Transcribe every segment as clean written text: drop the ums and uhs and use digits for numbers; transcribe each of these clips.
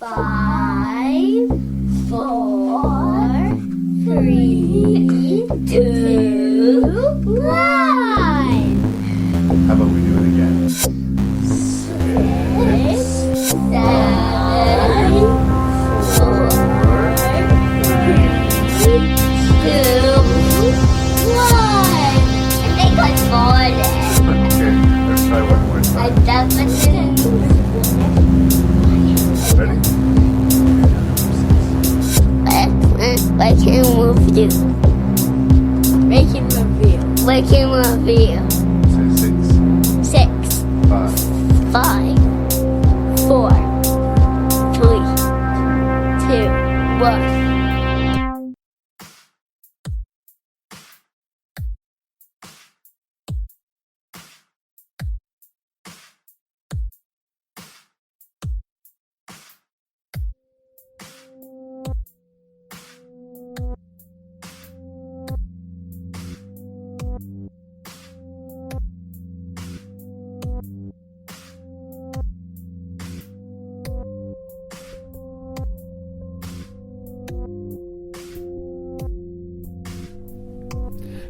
5, 4, 3, 2, 1. How about we do it again? 6, 7, 4, 3, 2, 1. I think I fallen. Okay, let's try one more I time. definitely. Ready? I can move you. Making review. Making review. Say 6, 6, 5, 5, 4, 3, 2, 1.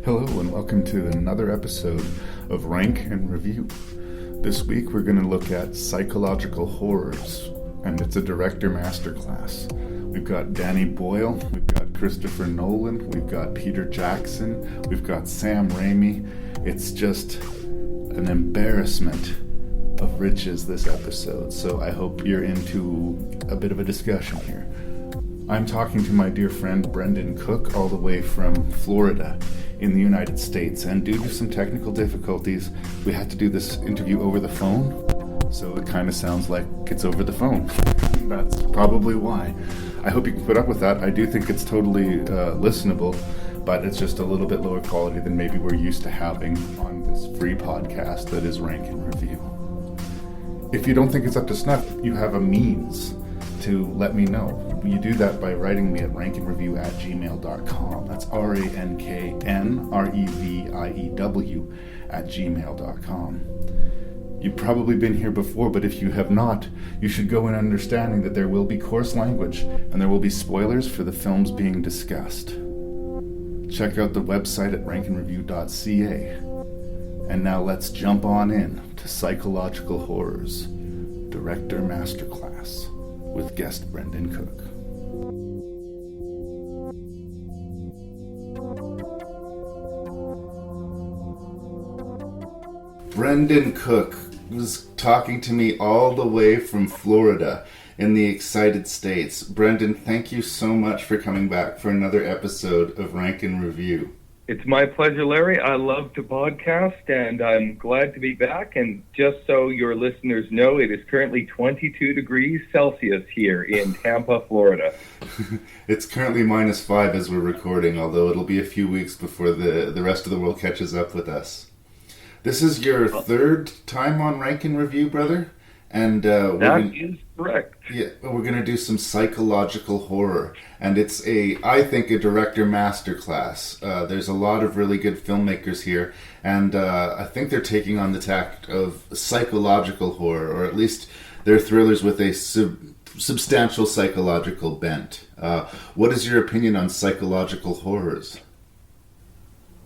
Hello and welcome to another episode of Rank and Review. This week we're going to look at psychological horrors, and it's a director masterclass. We've got Danny Boyle, we've got Christopher Nolan, we've got Peter Jackson, we've got Sam Raimi. It's just an embarrassment of riches, this episode, so I hope you're into a bit of a discussion here. I'm talking to my dear friend Brendan Cook all the way from Florida in the United States, and due to some technical difficulties, we had to do this interview over the phone, so it kind of sounds like it's over the phone. That's probably why. I hope you can put up with that. I do think it's totally listenable, but it's just a little bit lower quality than maybe we're used to having on this free podcast that is Rank and Review. If you don't think it's up to snuff, you have a means to let me know. You do that by writing me at ranknreview@gmail.com. That's ranknreview@gmail.com. You've probably been here before, but if you have not, you should go in understanding that there will be coarse language and there will be spoilers for the films being discussed. Check out the website at ranknreview.ca. And now let's jump on in to Psychological Horrors, Director Masterclass, with guest Brendan Cook. Brendan Cook was talking to me all the way from Florida in the excited states. Brendan, thank you so much for coming back for another episode of Rank and Review. It's my pleasure, Larry. I love to podcast, and I'm glad to be back. And just so your listeners know, it is currently 22 degrees Celsius here in Tampa, Florida. It's currently -5 as we're recording, although it'll be a few weeks before the rest of the world catches up with us. This is your third time on Rank and Review, brother? And that is correct. Yeah, we're going to do some psychological horror, and it's I think a director masterclass. There's a lot of really good filmmakers here, and I think they're taking on the tact of psychological horror, or at least they're thrillers with a substantial psychological bent. What is your opinion on psychological horrors?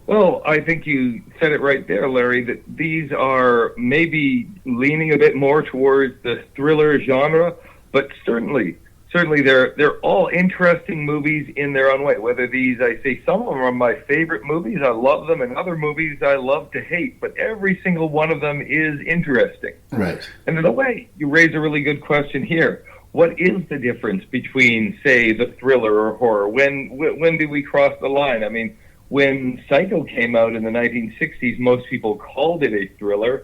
Well, I think you said it right there, Larry, that these are maybe leaning a bit more towards the thriller genre, but certainly they're all interesting movies in their own way. Whether these, I say some of them are my favorite movies, I love them, and other movies I love to hate, but every single one of them is interesting. Right. And in a way, you raise a really good question here. What is the difference between, say, the thriller or horror? When do we cross the line? I mean, when Psycho came out in the 1960s, most people called it a thriller,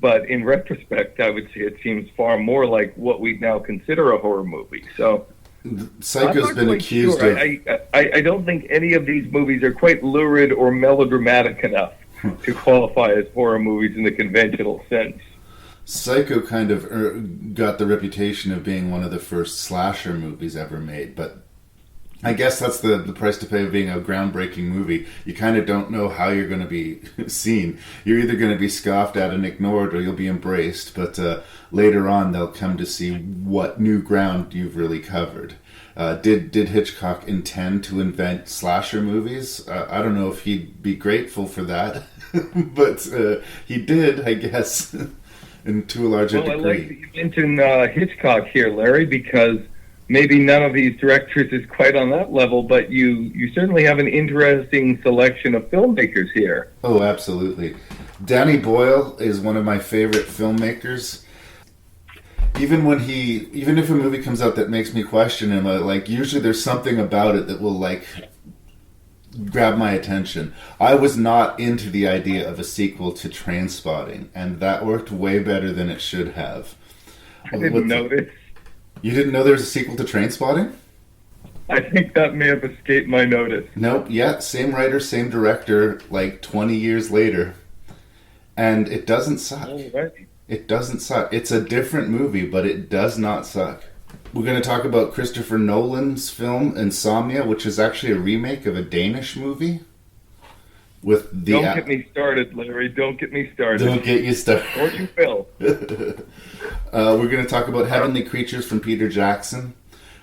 but in retrospect, I would say it seems far more like what we now consider a horror movie. So, Psycho's been accused of... I don't think any of these movies are quite lurid or melodramatic enough to qualify as horror movies in the conventional sense. Psycho kind of got the reputation of being one of the first slasher movies ever made, but I guess that's the price to pay of being a groundbreaking movie. You kind of don't know how you're going to be seen. You're either going to be scoffed at and ignored, or you'll be embraced. But later on, they'll come to see what new ground you've really covered. Did Hitchcock intend to invent slasher movies? I don't know if he'd be grateful for that, but he did, I guess, and to a larger degree. Well, I like that you mentioned Hitchcock here, Larry, because maybe none of these directors is quite on that level, but you certainly have an interesting selection of filmmakers here. Oh, absolutely. Danny Boyle is one of my favorite filmmakers. Even if a movie comes out that makes me question him, usually there's something about it that will grab my attention. I was not into the idea of a sequel to Trainspotting, and that worked way better than it should have. I didn't know this. You didn't know there was a sequel to Trainspotting? I think that may have escaped my notice. Nope, yeah, same writer, same director, 20 years later. And it doesn't suck. Oh, right. It doesn't suck. It's a different movie, but it does not suck. We're going to talk about Christopher Nolan's film Insomnia, which is actually a remake of a Danish movie. Don't get me started, Larry. Don't get me started. Don't get you started. Or you will. We're going to talk about Heavenly Creatures from Peter Jackson.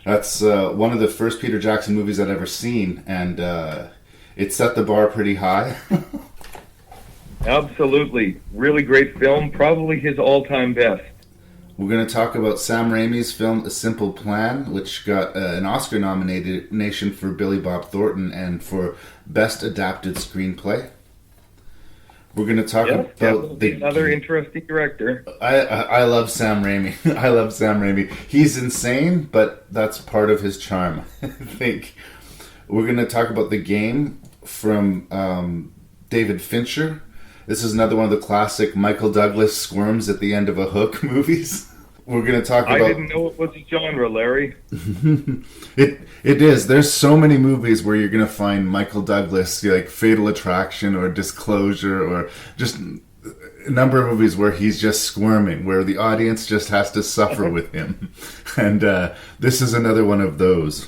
That's one of the first Peter Jackson movies I'd ever seen, and it set the bar pretty high. Absolutely. Really great film. Probably his all-time best. We're going to talk about Sam Raimi's film A Simple Plan, which got an Oscar nomination for Billy Bob Thornton and for Best Adapted Screenplay. We're going to talk about another interesting director. I love Sam Raimi. I love Sam Raimi. He's insane, but that's part of his charm, I think. We're going to talk about The Game from David Fincher. This is another one of the classic Michael Douglas squirms at the end of a hook movies. We're going to talk about... I didn't know it was a genre, Larry. It is. There's so many movies where you're going to find Michael Douglas, like Fatal Attraction or Disclosure, or just a number of movies where he's just squirming, where the audience just has to suffer with him. And this is another one of those.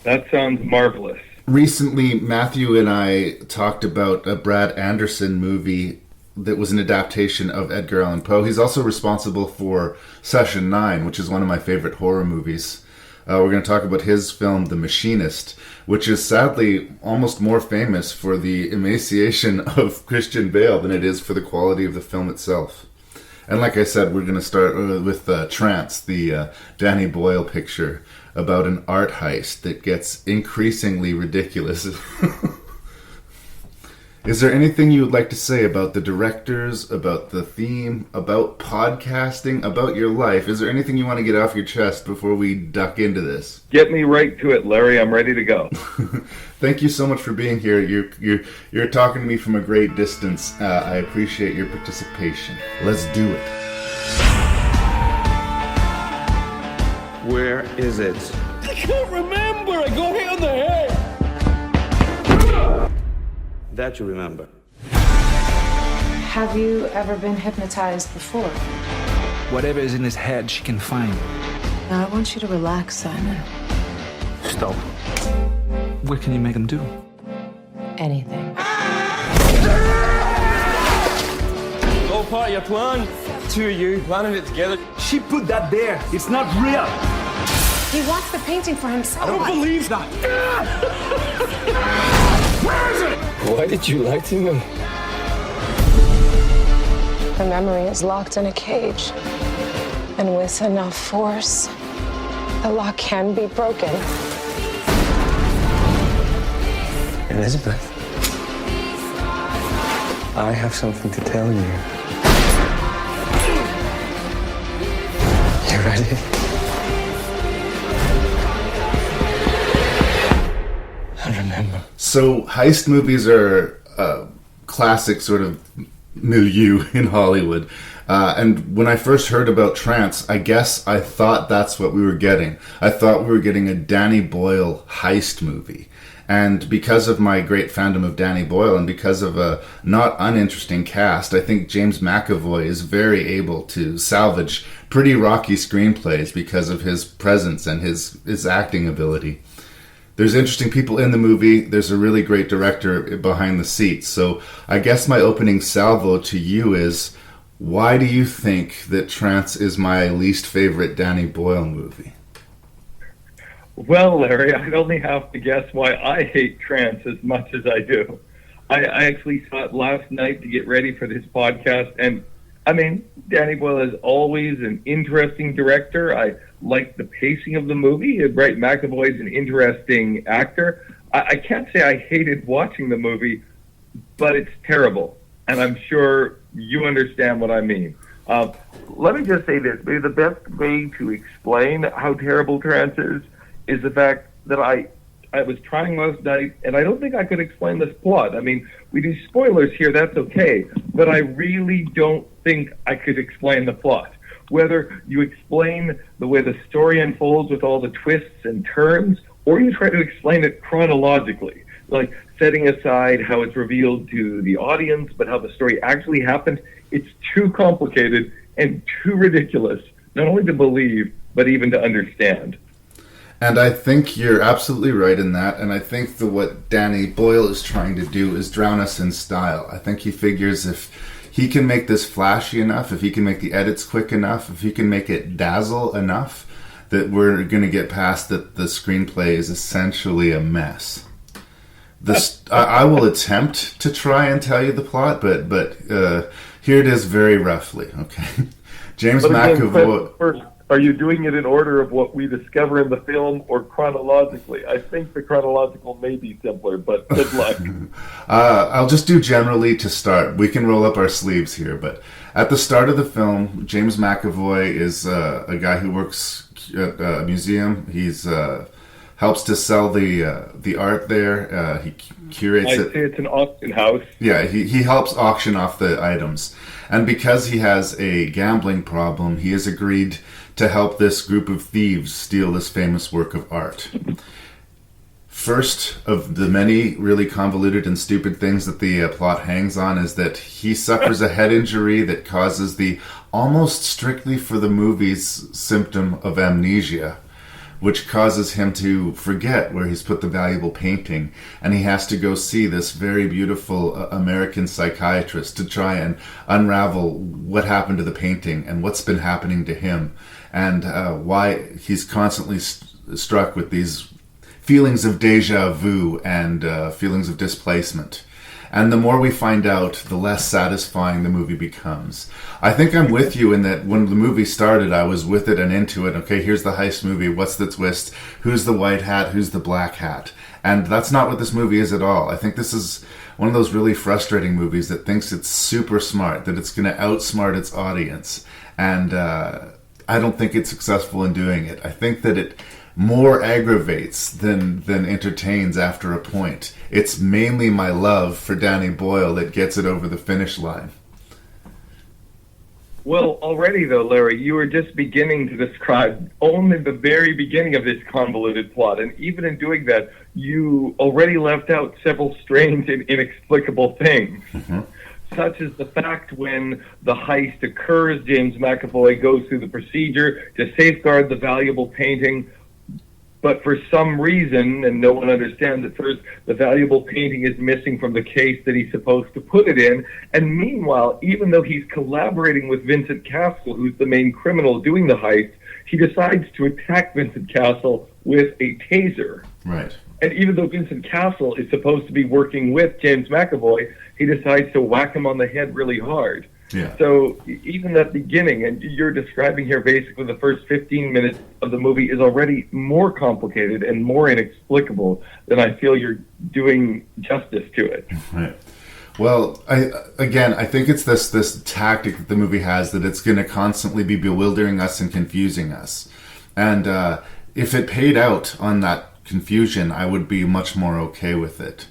That sounds marvelous. Recently, Matthew and I talked about a Brad Anderson movie that was an adaptation of Edgar Allan Poe. He's also responsible for Session 9, which is one of my favorite horror movies. We're going to talk about his film, The Machinist, which is sadly almost more famous for the emaciation of Christian Bale than it is for the quality of the film itself. And like I said, we're going to start with Trance, the Danny Boyle picture about an art heist that gets increasingly ridiculous. Is there anything you would like to say about the directors, about the theme, about podcasting, about your life? Is there anything you want to get off your chest before we duck into this? Get me right to it, Larry. I'm ready to go. Thank you so much for being here. You're talking to me from a great distance. I appreciate your participation. Let's do it. Where is it? I can't remember. I got hit on the head. That you remember. Have you ever been hypnotized before? Whatever is in his head, she can find. Now, I want you to relax, Simon. Stop. What can you make him do? Anything. All part of your plan. Two of you planning it together. She put that there. It's not real. He wants the painting for himself. I don't believe that. Where is it? Why did you lie to me? The memory is locked in a cage. And with enough force, the lock can be broken. Elizabeth, I have something to tell you. You ready? I remember. So heist movies are a classic sort of milieu in Hollywood. And when I first heard about Trance, I guess I thought that's what we were getting. I thought we were getting a Danny Boyle heist movie. And because of my great fandom of Danny Boyle and because of a not uninteresting cast, I think James McAvoy is very able to salvage pretty rocky screenplays because of his presence and his acting ability. There's interesting people in the movie. There's a really great director behind the scenes. So I guess my opening salvo to you is, why do you think that Trance is my least favorite Danny Boyle movie? Well, Larry, I'd only have to guess why I hate Trance as much as I do. I actually saw it last night to get ready for this podcast, and I mean, Danny Boyle is always an interesting director. I like the pacing of the movie. Right, McAvoy's an interesting actor. I can't say I hated watching the movie, but it's terrible, and I'm sure you understand what I mean. Let me just say this. Maybe the best way to explain how terrible Trance is the fact that I was trying last night, and I don't think I could explain this plot. I mean, we do spoilers here, that's okay, but I really don't think I could explain the plot. Whether you explain the way the story unfolds with all the twists and turns, or you try to explain it chronologically, like setting aside how it's revealed to the audience, but how the story actually happened, it's too complicated and too ridiculous, not only to believe, but even to understand. And I think you're absolutely right in that. And I think that what Danny Boyle is trying to do is drown us in style. I think he figures if he can make this flashy enough, if he can make the edits quick enough, if he can make it dazzle enough, that we're going to get past that the screenplay is essentially a mess. I will attempt to try and tell you the plot, but here it is very roughly. Okay, James McAvoy. First, are you doing it in order of what we discover in the film or chronologically? I think the chronological may be simpler, but good luck. I'll just do generally to start. We can roll up our sleeves here, but at the start of the film, James McAvoy is a guy who works at a museum. He's helps to sell the art there. He curates it. I'd say it's an auction house. Yeah, he helps auction off the items. And because he has a gambling problem, he has agreed to help this group of thieves steal this famous work of art. First of the many really convoluted and stupid things that the plot hangs on is that he suffers a head injury that causes the almost strictly for the movie's symptom of amnesia, which causes him to forget where he's put the valuable painting, and he has to go see this very beautiful American psychiatrist to try and unravel what happened to the painting and what's been happening to him, and why he's constantly struck with these feelings of deja vu and feelings of displacement. And the more we find out, the less satisfying the movie becomes. I think I'm with you in that when the movie started, I was with it and into it. Okay, here's the heist movie. What's the twist? Who's the white hat? Who's the black hat? And that's not what this movie is at all. I think this is one of those really frustrating movies that thinks it's super smart, that it's going to outsmart its audience. And I don't think it's successful in doing it. I think that it more aggravates than entertains after a point. It's mainly my love for Danny Boyle that gets it over the finish line. Well, already though, Larry, you were just beginning to describe only the very beginning of this convoluted plot, and even in doing that, you already left out several strange and inexplicable things. Mm-hmm. Such as the fact when the heist occurs, James McAvoy goes through the procedure to safeguard the valuable painting, but for some reason, and no one understands at first, the valuable painting is missing from the case that he's supposed to put it in. And meanwhile, even though he's collaborating with Vincent Castle, who's the main criminal doing the heist, he decides to attack Vincent Castle with a taser. Right. And even though Vincent Castle is supposed to be working with James McAvoy, he decides to whack him on the head really hard. Yeah. So even that beginning, and you're describing here basically the first 15 minutes of the movie is already more complicated and more inexplicable than I feel you're doing justice to it. Right. Well, I think it's this tactic that the movie has, that it's going to constantly be bewildering us and confusing us. And if it paid out on that confusion, I would be much more okay with it.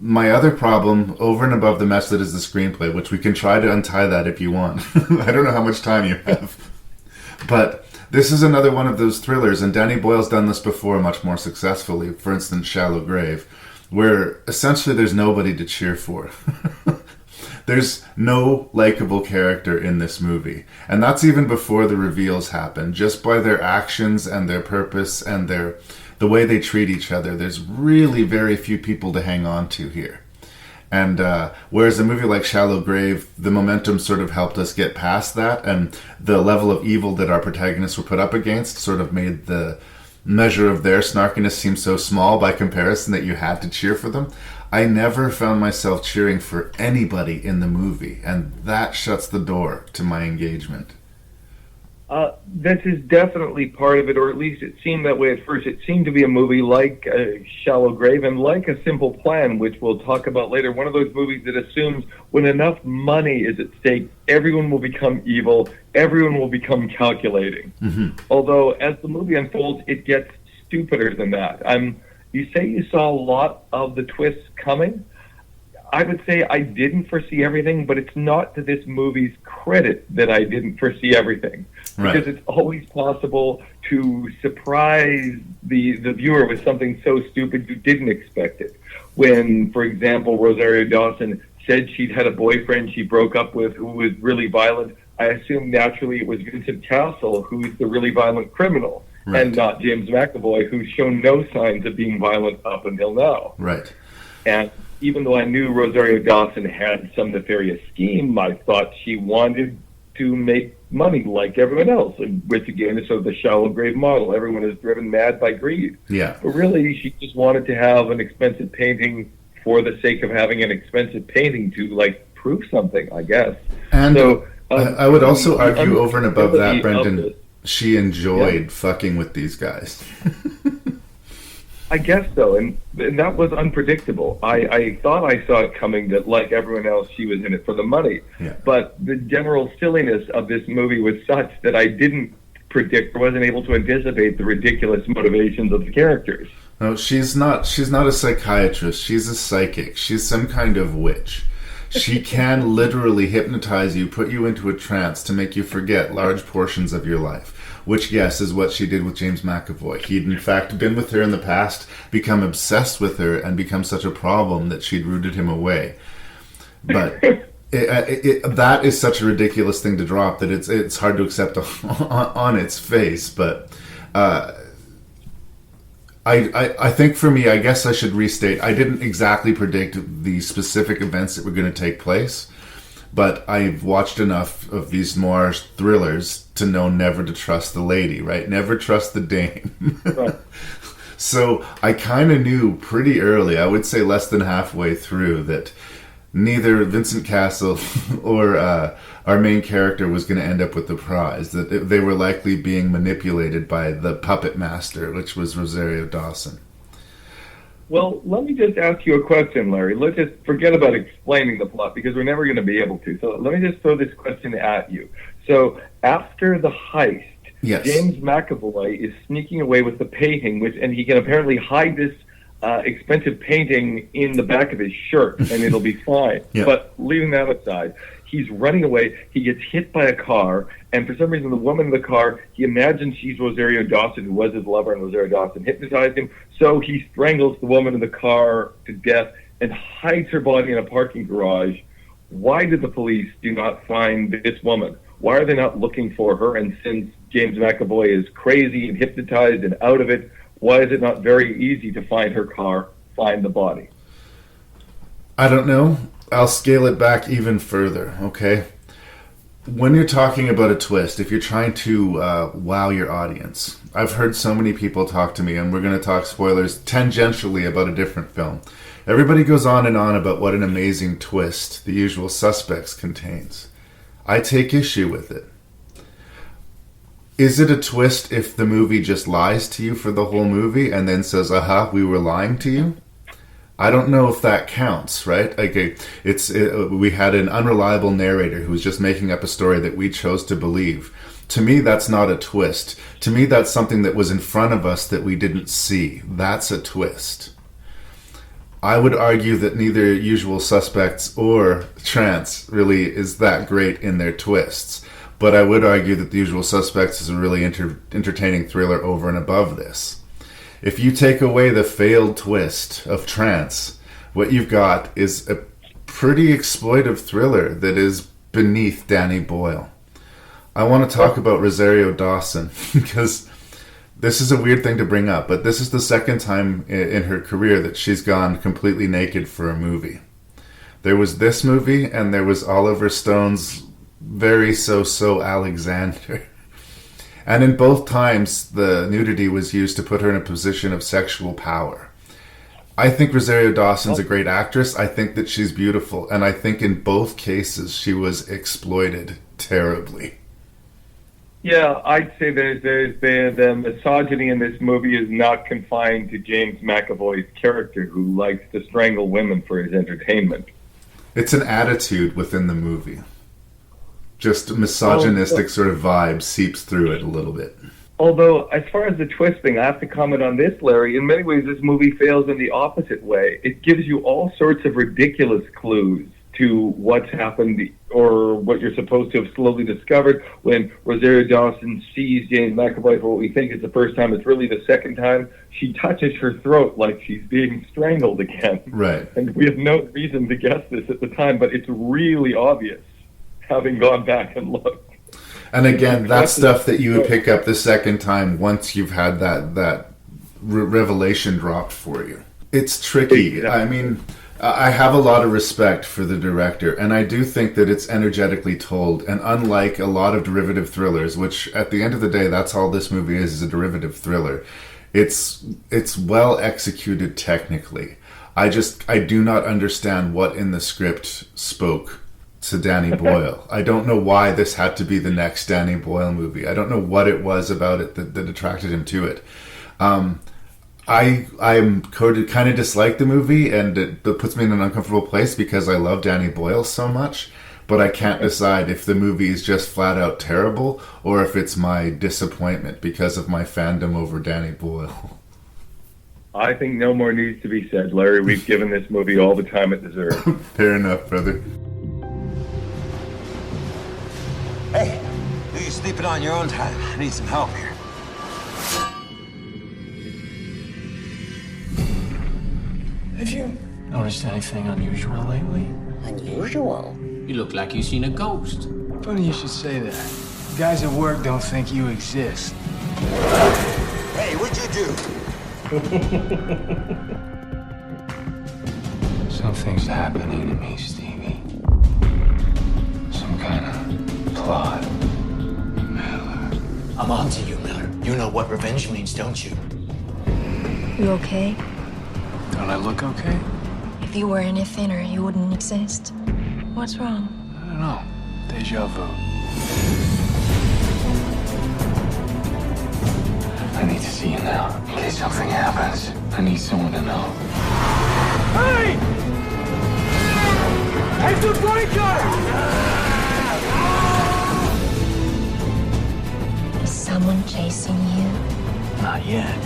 My other problem, over and above the mess that is the screenplay, which we can try to untie that if you want. I don't know how much time you have. But this is another one of those thrillers, and Danny Boyle's done this before much more successfully. For instance, Shallow Grave, where essentially there's nobody to cheer for. There's no likable character in this movie. And that's even before the reveals happen. Just by their actions and their purpose and their the way they treat each other. There's really very few people to hang on to here. And whereas a movie like Shallow Grave, the momentum sort of helped us get past that, and the level of evil that our protagonists were put up against sort of made the measure of their snarkiness seem so small by comparison that you had to cheer for them. I never found myself cheering for anybody in the movie, and that shuts the door to my engagement. This is definitely part of it, or at least it seemed that way at first. It seemed to be a movie like Shallow Grave and like A Simple Plan, which we'll talk about later. One of those movies that assumes when enough money is at stake, everyone will become evil, everyone will become calculating. Mm-hmm. Although, as the movie unfolds, it gets stupider than that. You say you saw a lot of the twists coming. I would say I didn't foresee everything, but it's not to this movie's credit that I didn't foresee everything. Right. Because it's always possible to surprise the viewer with something so stupid you didn't expect it. When, for example, Rosario Dawson said she'd had a boyfriend she broke up with who was really violent, I assumed naturally it was Vincent Cassel, who's the really violent criminal, right, and not James McAvoy, who's shown no signs of being violent up until now. Right. And even though I knew Rosario Dawson had some nefarious scheme, I thought she wanted to make money like everyone else, which again is sort of the Shallow Grave model. Everyone is driven mad by greed. Yeah. But really, she just wanted to have an expensive painting for the sake of having an expensive painting to, like, prove something, I guess. And so, I would also argue over and above that, Brendan, she enjoyed fucking with these guys. I guess so, and that was unpredictable. I thought I saw it coming that, like everyone else, she was in it for the money. Yeah. But the general silliness of this movie was such that I didn't predict or wasn't able to anticipate the ridiculous motivations of the characters. No, she's not a psychiatrist. She's a psychic. She's some kind of witch. She can literally hypnotize you, put you into a trance to make you forget large portions of your life. Which, yes, is what she did with James McAvoy. He'd, in fact, been with her in the past, become obsessed with her, and become such a problem that she'd rooted him away. But that is such a ridiculous thing to drop that it's hard to accept on its face. But I think for me, I guess I should restate, I didn't exactly predict the specific events that were going to take place. But I've watched enough of these noir thrillers to know never to trust the lady, right? Never trust the dame. Right. So I kind of knew pretty early, I would say less than halfway through, that neither Vincent Cassel or our main character was going to end up with the prize, that they were likely being manipulated by the puppet master, which was Rosario Dawson. Well, let me just ask you a question, Larry. Let's just forget about explaining the plot because we're never going to be able to. So let me just throw this question at you. So after the heist, yes, James McAvoy is sneaking away with the painting, and he can apparently hide this expensive painting in the back of his shirt, and it'll be fine. Yeah. But leaving that aside, he's running away. He gets hit by a car, and for some reason, the woman in the car, he imagines she's Rosario Dawson, who was his lover, and Rosario Dawson hypnotized him. So he strangles the woman in the car to death and hides her body in a parking garage. Why did the police do not find this woman? Why are they not looking for her? And since James McAvoy is crazy and hypnotized and out of it, why is it not very easy to find her car, find the body? I don't know. I'll scale it back even further, okay? When you're talking about a twist, if you're trying to wow your audience, I've heard so many people talk to me, and we're going to talk spoilers tangentially about a different film. Everybody goes on and on about what an amazing twist The Usual Suspects contains. I take issue with it. Is it a twist if the movie just lies to you for the whole movie and then says, aha, we were lying to you? I don't know if that counts, right? Okay, we had an unreliable narrator who was just making up a story that we chose to believe. To me, that's not a twist. To me, that's something that was in front of us that we didn't see. That's a twist. I would argue that neither Usual Suspects or Trance really is that great in their twists. But I would argue that The Usual Suspects is a really entertaining thriller over and above this. If you take away the failed twist of Trance, what you've got is a pretty exploitive thriller that is beneath Danny Boyle. I want to talk about Rosario Dawson because This is a weird thing to bring up, but this is the second time in her career that she's gone completely naked for a movie. There was this movie, and there was Oliver Stone's very so-so Alexander. And in both times, the nudity was used to put her in a position of sexual power. I think Rosario Dawson's a great actress. I think that she's beautiful. And I think in both cases, she was exploited terribly. Yeah, I'd say the misogyny in this movie is not confined to James McAvoy's character, who likes to strangle women for his entertainment. It's an attitude within the movie. Just a misogynistic sort of vibe seeps through it a little bit. Although, as far as the twisting, I have to comment on this, Larry. In many ways, this movie fails in the opposite way. It gives you all sorts of ridiculous clues to what's happened or what you're supposed to have slowly discovered when Rosario Dawson sees James McAvoy for what we think is the first time. It's really the second time. She touches her throat like she's being strangled again. Right. And we have no reason to guess this at the time, but it's really obvious, having gone back and looked. And again, that's stuff that you would pick up the second time once you've had that revelation dropped for you. It's tricky. Exactly. I mean, I have a lot of respect for the director, and I do think that it's energetically told. And unlike a lot of derivative thrillers, which at the end of the day, that's all this movie is a derivative thriller, it's well executed technically. I do not understand what in the script spoke to Danny Boyle. I don't know why this had to be the next Danny Boyle movie. I don't know what it was about it that attracted him to it. I kind of dislike the movie, and it puts me in an uncomfortable place because I love Danny Boyle so much, but I can't decide if the movie is just flat out terrible or if it's my disappointment because of my fandom over Danny Boyle. I think no more needs to be said, Larry. We've given this movie all the time it deserves. Fair enough, brother. Hey, you're sleeping on your own time. I need some help here. Have you noticed anything unusual lately? Unusual? You look like you've seen a ghost. Funny you should say that. Guys at work don't think you exist. Hey, what'd you do? Something's happening to me, Stevie. Some kind of plot. Miller. I'm on to you, Miller. You know what revenge means, don't you? You okay? Don't I look okay? If you were any thinner, you wouldn't exist. What's wrong? I don't know. Deja vu. I need to see you now. In case something happens, I need someone to know. Hey! Hey, the breaker! Is someone chasing you? Not yet.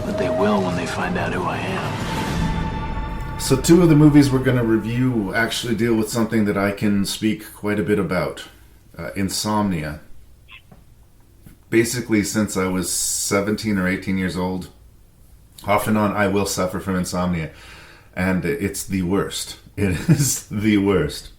But they will when they find out who I am. So 2 of the movies we're going to review actually deal with something that I can speak quite a bit about. Insomnia. Basically, since I was 17 or 18 years old, off and on, I will suffer from insomnia. And it's the worst. It is the worst.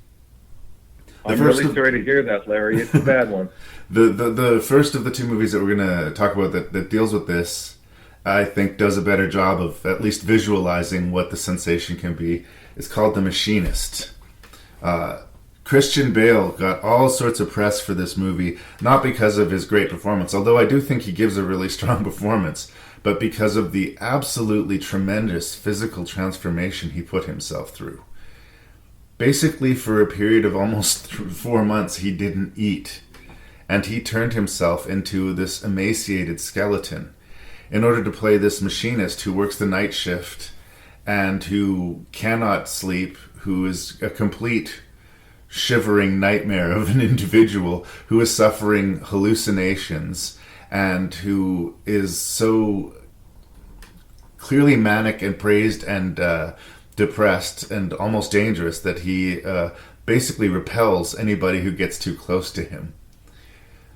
I'm really sorry to hear that, Larry. It's a bad one. The first of the 2 movies that we're going to talk about that deals with this, I think does a better job of at least visualizing what the sensation can be. It's called The Machinist. Christian Bale got all sorts of press for this movie, not because of his great performance, although I do think he gives a really strong performance, but because of the absolutely tremendous physical transformation he put himself through. Basically, for a period of almost 4 months, he didn't eat, and he turned himself into this emaciated skeleton in order to play this machinist who works the night shift and who cannot sleep, who is a complete shivering nightmare of an individual who is suffering hallucinations and who is so clearly manic and crazed and depressed and almost dangerous that he basically repels anybody who gets too close to him.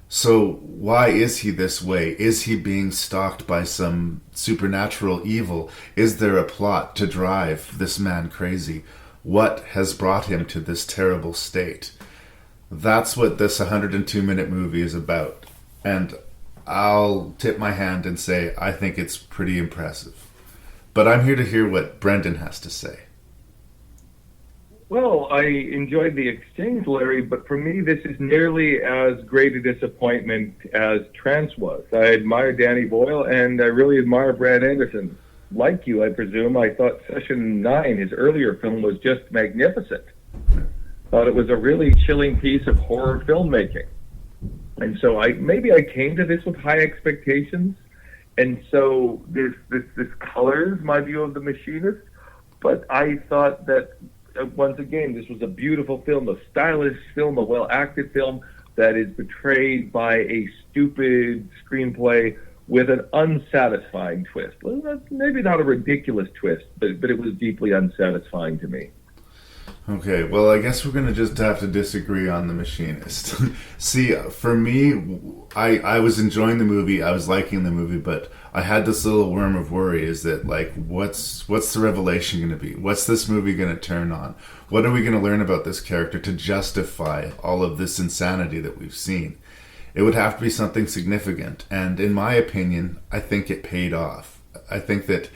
So why is he this way? Is he being stalked by some supernatural evil? Is there a plot to drive this man crazy? What has brought him to this terrible state? That's what this 102-minute movie is about. and I'll tip my hand and say I think it's pretty impressive. But I'm here to hear what Brendan has to say. Well, I enjoyed the exchange, Larry, but for me, this is nearly as great a disappointment as Trance was. I admire Danny Boyle, and I really admire Brad Anderson. Like you, I presume, I thought Session 9, his earlier film, was just magnificent. Thought it was a really chilling piece of horror filmmaking. And so maybe I came to this with high expectations, and so this colors my view of The Machinist, but I thought that once again, this was a beautiful film, a stylish film, a well-acted film that is betrayed by a stupid screenplay with an unsatisfying twist. Well, maybe not a ridiculous twist, but it was deeply unsatisfying to me. Okay, well, I guess we're going to just have to disagree on The Machinist. See, for me, I was enjoying the movie, I was liking the movie, but I had this little worm of worry, is that, like, what's the revelation going to be? What's this movie going to turn on? What are we going to learn about this character to justify all of this insanity that we've seen? It would have to be something significant, and in my opinion, I think it paid off. I think that,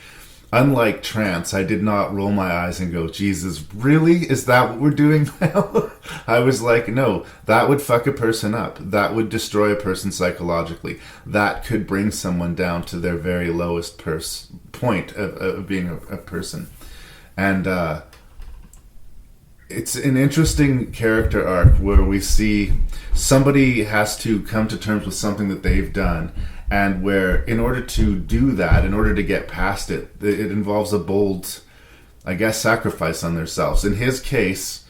unlike Trance, I did not roll my eyes and go, Jesus, really? Is that what we're doing now? I was like, no, that would fuck a person up. That would destroy a person psychologically. That could bring someone down to their very lowest point of being a person. And it's an interesting character arc where we see somebody has to come to terms with something that they've done, and where in order to do that, in order to get past it, it involves a bold, I guess, sacrifice on themselves. In his case,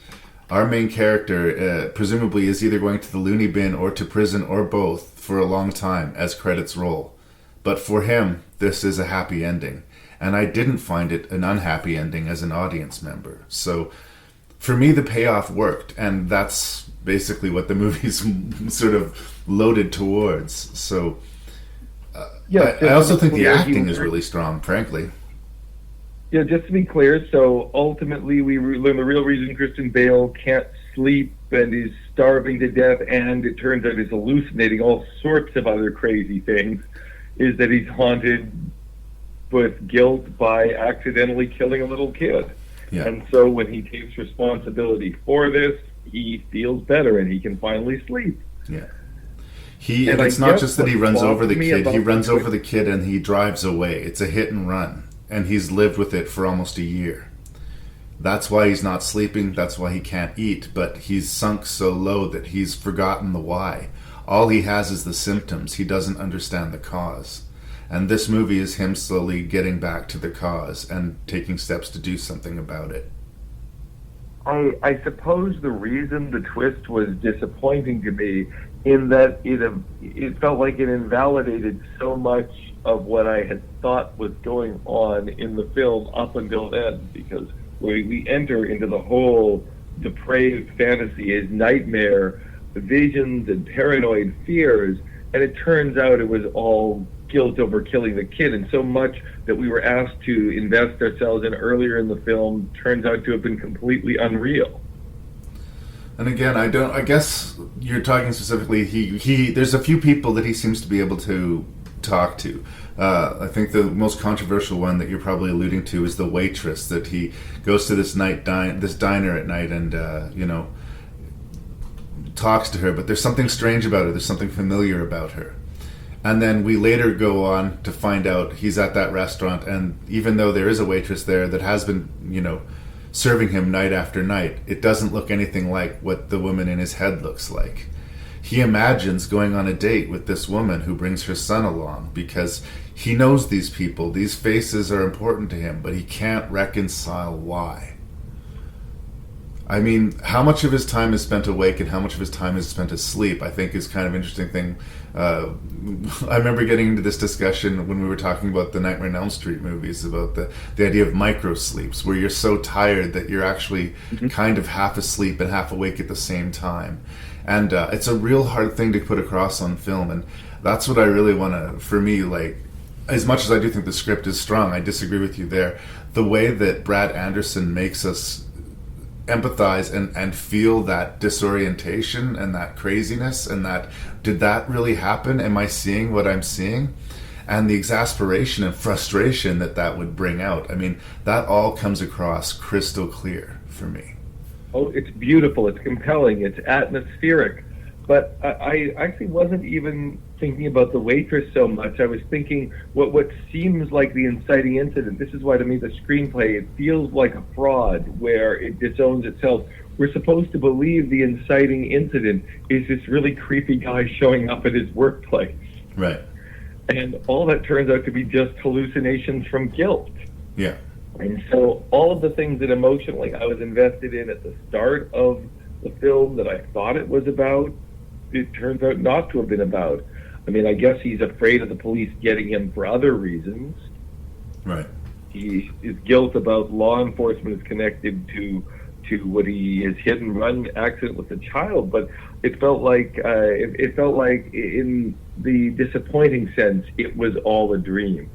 our main character presumably is either going to the loony bin or to prison or both for a long time as credits roll. But for him, this is a happy ending. And I didn't find it an unhappy ending as an audience member. So for me, the payoff worked, and that's basically what the movie's sort of loaded towards. So I also think the acting is really strong, frankly. Yeah, just to be clear, so ultimately we learn the real reason Christian Bale can't sleep and is starving to death, and it turns out he's hallucinating all sorts of other crazy things, is that he's haunted with guilt by accidentally killing a little kid. Yeah. And so when he takes responsibility for this, he feels better and he can finally sleep. Yeah. It's not just that he runs over the kid, he runs over the kid and he drives away. It's a hit and run. And he's lived with it for almost a year. That's why he's not sleeping, that's why he can't eat, but he's sunk so low that he's forgotten the why. All he has is the symptoms, he doesn't understand the cause. And this movie is him slowly getting back to the cause and taking steps to do something about it. I suppose the reason the twist was disappointing to me in that it felt like it invalidated so much of what I had thought was going on in the film up until then, because we enter into the whole depraved fantasy, his nightmare, visions and paranoid fears, and it turns out it was all guilt over killing the kid, and so much that we were asked to invest ourselves in earlier in the film turns out to have been completely unreal. And again, I guess you're talking specifically, there's a few people that he seems to be able to talk to. I think the most controversial one that you're probably alluding to is the waitress, that he goes to this diner at night and talks to her, but there's something strange about her, there's something familiar about her. And then we later go on to find out he's at that restaurant, and even though there is a waitress there that has been, serving him night after night, it doesn't look anything like what the woman in his head looks like. He imagines going on a date with this woman who brings her son along because he knows these people, these faces are important to him, but he can't reconcile why. I mean, how much of his time is spent awake and how much of his time is spent asleep, I think is kind of an interesting thing. I remember getting into this discussion when we were talking about the Nightmare on Elm Street movies, about the idea of micro-sleeps, where you're so tired that you're actually kind of half asleep and half awake at the same time. And it's a real hard thing to put across on film, and that's what I really want to, for me, like, as much as I do think the script is strong, I disagree with you there. The way that Brad Anderson makes us empathize and feel that disorientation and that craziness and that, did that really happen? Am I seeing what I'm seeing? And the exasperation and frustration that would bring out. I mean, that all comes across crystal clear for me. Oh, it's beautiful, it's compelling, it's atmospheric. But I actually wasn't even thinking about the waitress so much. I was thinking what seems like the inciting incident. This is why, to me, the screenplay, it feels like a fraud where it disowns itself. We're supposed to believe the inciting incident is this really creepy guy showing up at his workplace. Right. And all that turns out to be just hallucinations from guilt. Yeah. And so all of the things that emotionally I was invested in at the start of the film that I thought it was about, it turns out not to have been about. I mean, I guess he's afraid of the police getting him for other reasons. Right. His guilt about law enforcement is connected to what his hit and run accident with the child, but it felt like in the disappointing sense, it was all a dream.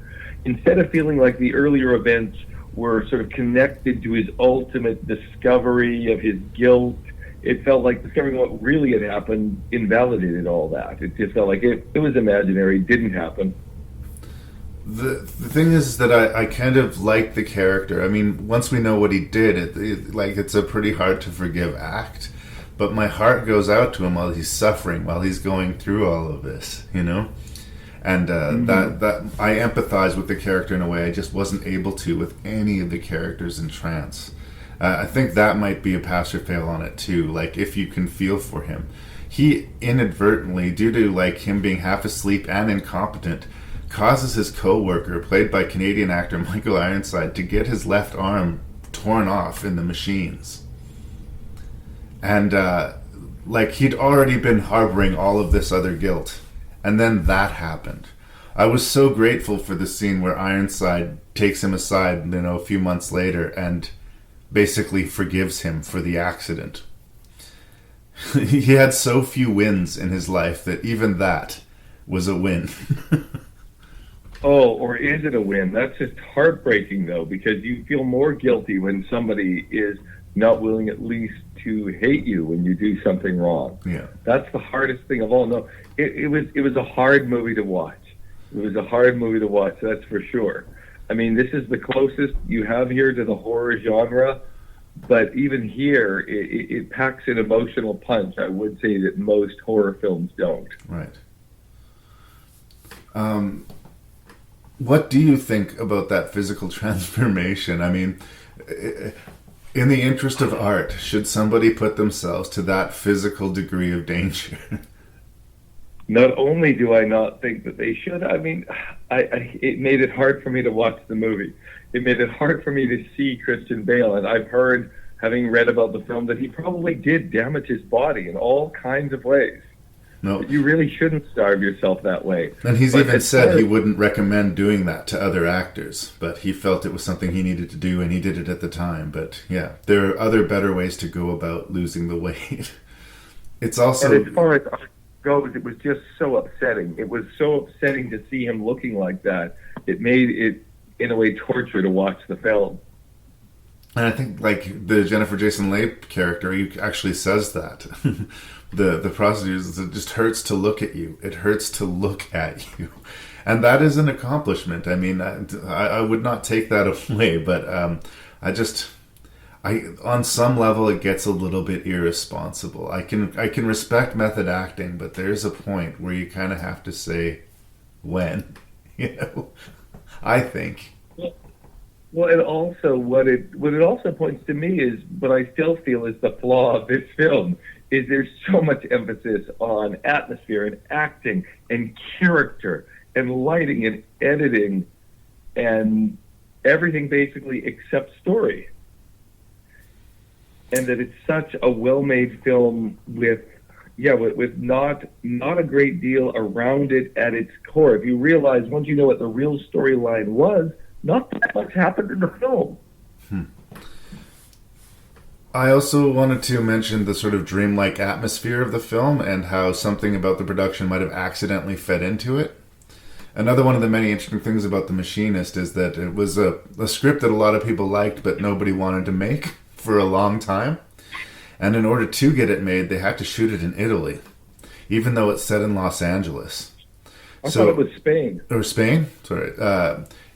Instead of feeling like the earlier events were sort of connected to his ultimate discovery of his guilt, it felt like discovering what really had happened invalidated all that. It just felt like it was imaginary, didn't happen. The thing is that I kind of like the character. I mean, once we know what he did, it's a pretty hard to forgive act. But my heart goes out to him while he's suffering, while he's going through all of this, you know? And that I empathize with the character in a way I just wasn't able to with any of the characters in Trance. I think that might be a pass or fail on it too. Like, if you can feel for him, he inadvertently, due to like him being half asleep and incompetent, causes his co-worker, played by Canadian actor Michael Ironside, to get his left arm torn off in the machines. And he'd already been harboring all of this other guilt, and then that happened. I was so grateful for the scene where Ironside takes him aside, a few months later, and basically forgives him for the accident. He had so few wins in his life that even that was a win. Oh, or is it a win? That's just heartbreaking, though, because you feel more guilty when somebody is not willing at least to hate you when you do something wrong. Yeah. That's the hardest thing of all. No, it was a hard movie to watch. It was a hard movie to watch, that's for sure. I mean, this is the closest you have here to the horror genre, but even here, it packs an emotional punch. I would say that most horror films don't. Right. What do you think about that physical transformation? I mean, in the interest of art, should somebody put themselves to that physical degree of danger? Not only do I not think that they should, I mean, it made it hard for me to watch the movie. It made it hard for me to see Christian Bale, and I've heard, having read about the film, that he probably did damage his body in all kinds of ways. No. But you really shouldn't starve yourself that way. And he's even said he wouldn't recommend doing that to other actors, but he felt it was something he needed to do, and he did it at the time. But yeah, there are other better ways to go about losing the weight. It's also... And as far as art goes, it was just so upsetting. It was so upsetting to see him looking like that. It made it, in a way, torture to watch the film. And I think, like, the Jennifer Jason Leigh character, he actually says that. The prostitutes, it just hurts to look at you. It hurts to look at you. And that is an accomplishment. I mean, I would not take that away, but on some level, it gets a little bit irresponsible. I can respect method acting, but there's a point where you kind of have to say, when, I think. Well, and also what it also points to me is what I still feel is the flaw of this film is there's so much emphasis on atmosphere and acting and character and lighting and editing and everything basically except story. And that it's such a well-made film with not a great deal around it at its core. If you realize, once you know what the real storyline was, not that much happened in the film. I also wanted to mention the sort of dreamlike atmosphere of the film and how something about the production might have accidentally fed into it. Another one of the many interesting things about The Machinist is that it was a script that a lot of people liked but nobody wanted to make for a long time. And in order to get it made, they had to shoot it in Italy, even though it's set in Los Angeles. I thought it was Spain. Or Spain? Sorry.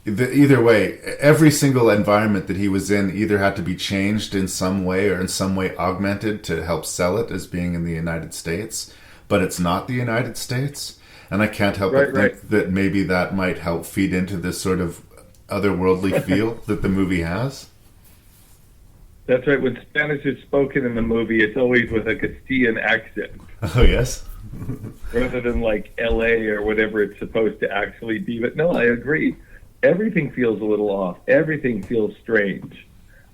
Either way, every single environment that he was in either had to be changed in some way or in some way augmented to help sell it as being in the United States. But it's not the United States. And I can't help but think that maybe that might help feed into this sort of otherworldly feel that the movie has. That's right. When Spanish is spoken in the movie, it's always with a Castilian accent. Oh, yes? Rather than like L.A. or whatever it's supposed to actually be. But no, I agree. Everything feels a little off. Everything feels strange.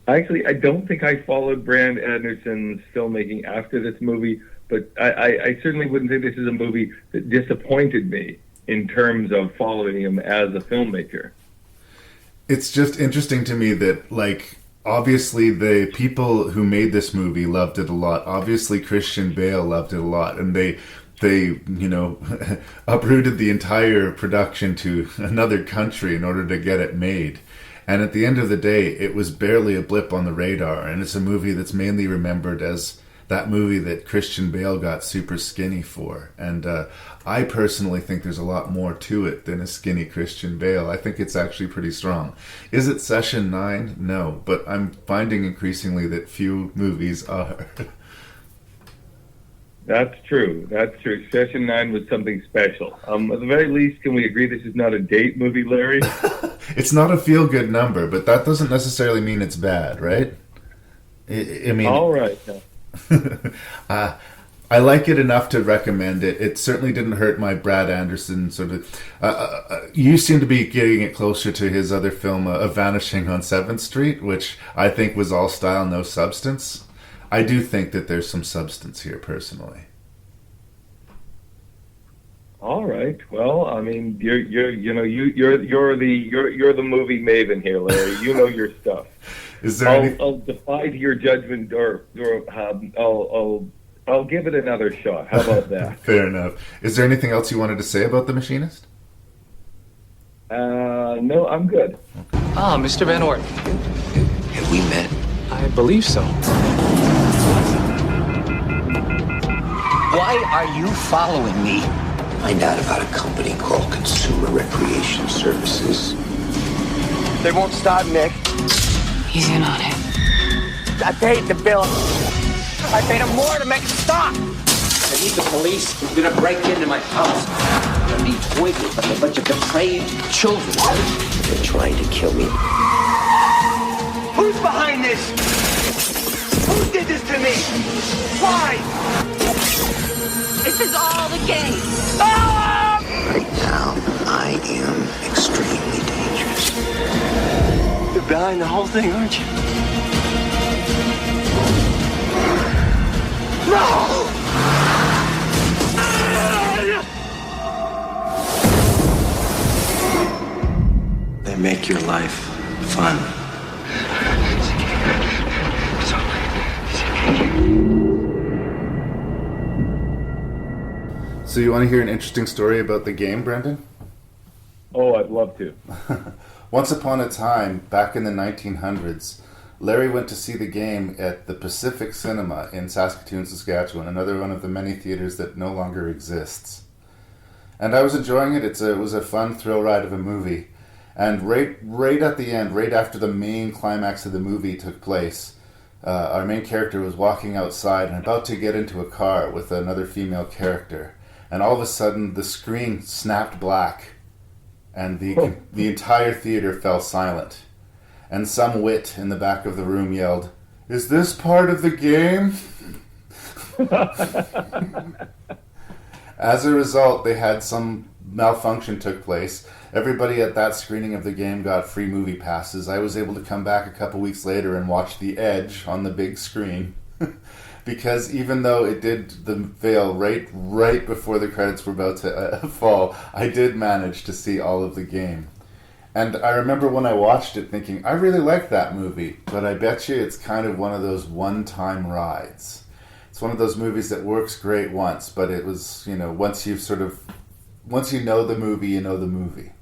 Actually, I don't think I followed Brand Anderson's filmmaking after this movie, but I certainly wouldn't say this is a movie that disappointed me in terms of following him as a filmmaker. It's just interesting to me that, like, obviously the people who made this movie loved it a lot. Obviously Christian Bale loved it a lot, and they you know, uprooted the entire production to another country in order to get it made. And at the end of the day, it was barely a blip on the radar, and it's a movie that's mainly remembered as that movie that Christian Bale got super skinny for. And I personally think there's a lot more to it than a skinny Christian Bale. I think it's actually pretty strong. Is it Session 9? No, but I'm finding increasingly that few movies are. That's true. That's true. Session 9 was something special. At the very least, can we agree this is not a date movie, Larry? It's not a feel-good number, but that doesn't necessarily mean it's bad, right? I mean... All right. I like it enough to recommend it. It certainly didn't hurt my Brad Anderson sort of... you seem to be getting it closer to his other film, Vanishing on 7th Street, which I think was all style, no substance. I do think that there's some substance here, personally. All right. Well, I mean, you're the movie maven here, Larry. You know your stuff. Is there I'll defy your judgment, or I'll give it another shot. How about that? Fair enough. Is there anything else you wanted to say about The Machinist? No, I'm good. Ah, Mr. Van Orton. Have we met? I believe so. Why are you following me? Find out about a company called Consumer Recreation Services. They won't stop, Nick. He's in on it. I paid the bill. I paid him more to make it stop. I need the police. He's gonna break into my house. I need witnesses like a bunch of depraved children. They're trying to kill me. Who's behind this? Who did this to me? Why? This is all the game. Ah! Right now, I am extremely dangerous. You're behind the whole thing, aren't you? No! They make your life fun. So you want to hear an interesting story about the game, Brendan? Oh, I'd love to. Once upon a time, back in the 1900s, Larry went to see the game at the Pacific Cinema in Saskatoon, Saskatchewan, another one of the many theaters that no longer exists. And I was enjoying it. It was a fun thrill ride of a movie. And right at the end, right after the main climax of the movie took place, our main character was walking outside and about to get into a car with another female character. And all of a sudden, the screen snapped black, and the entire theater fell silent. And some wit in the back of the room yelled, "Is this part of the game?" As a result, they had some malfunction took place. Everybody at that screening of the game got free movie passes. I was able to come back a couple weeks later and watch The Edge on the big screen. Because even though it did fail right before the credits were about to fall, I did manage to see all of the game. And I remember when I watched it thinking, I really like that movie, but I bet you it's kind of one of those one-time rides. It's one of those movies that works great once, but it was, once you know the movie, you know the movie.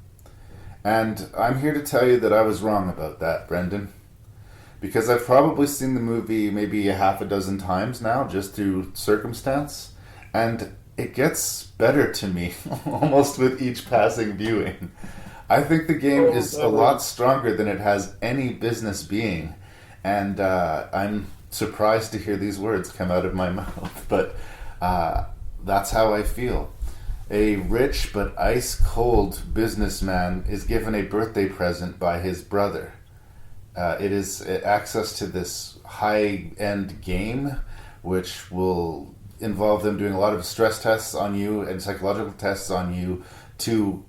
And I'm here to tell you that I was wrong about that, Brendan. because I've probably seen the movie maybe a half a dozen times now, just through circumstance, and it gets better to me almost with each passing viewing. I think the game is a lot stronger than it has any business being, and I'm surprised to hear these words come out of my mouth, but that's how I feel. A rich but ice-cold businessman is given a birthday present by his brother. It is access to this high-end game, which will involve them doing a lot of stress tests on you and psychological tests on you to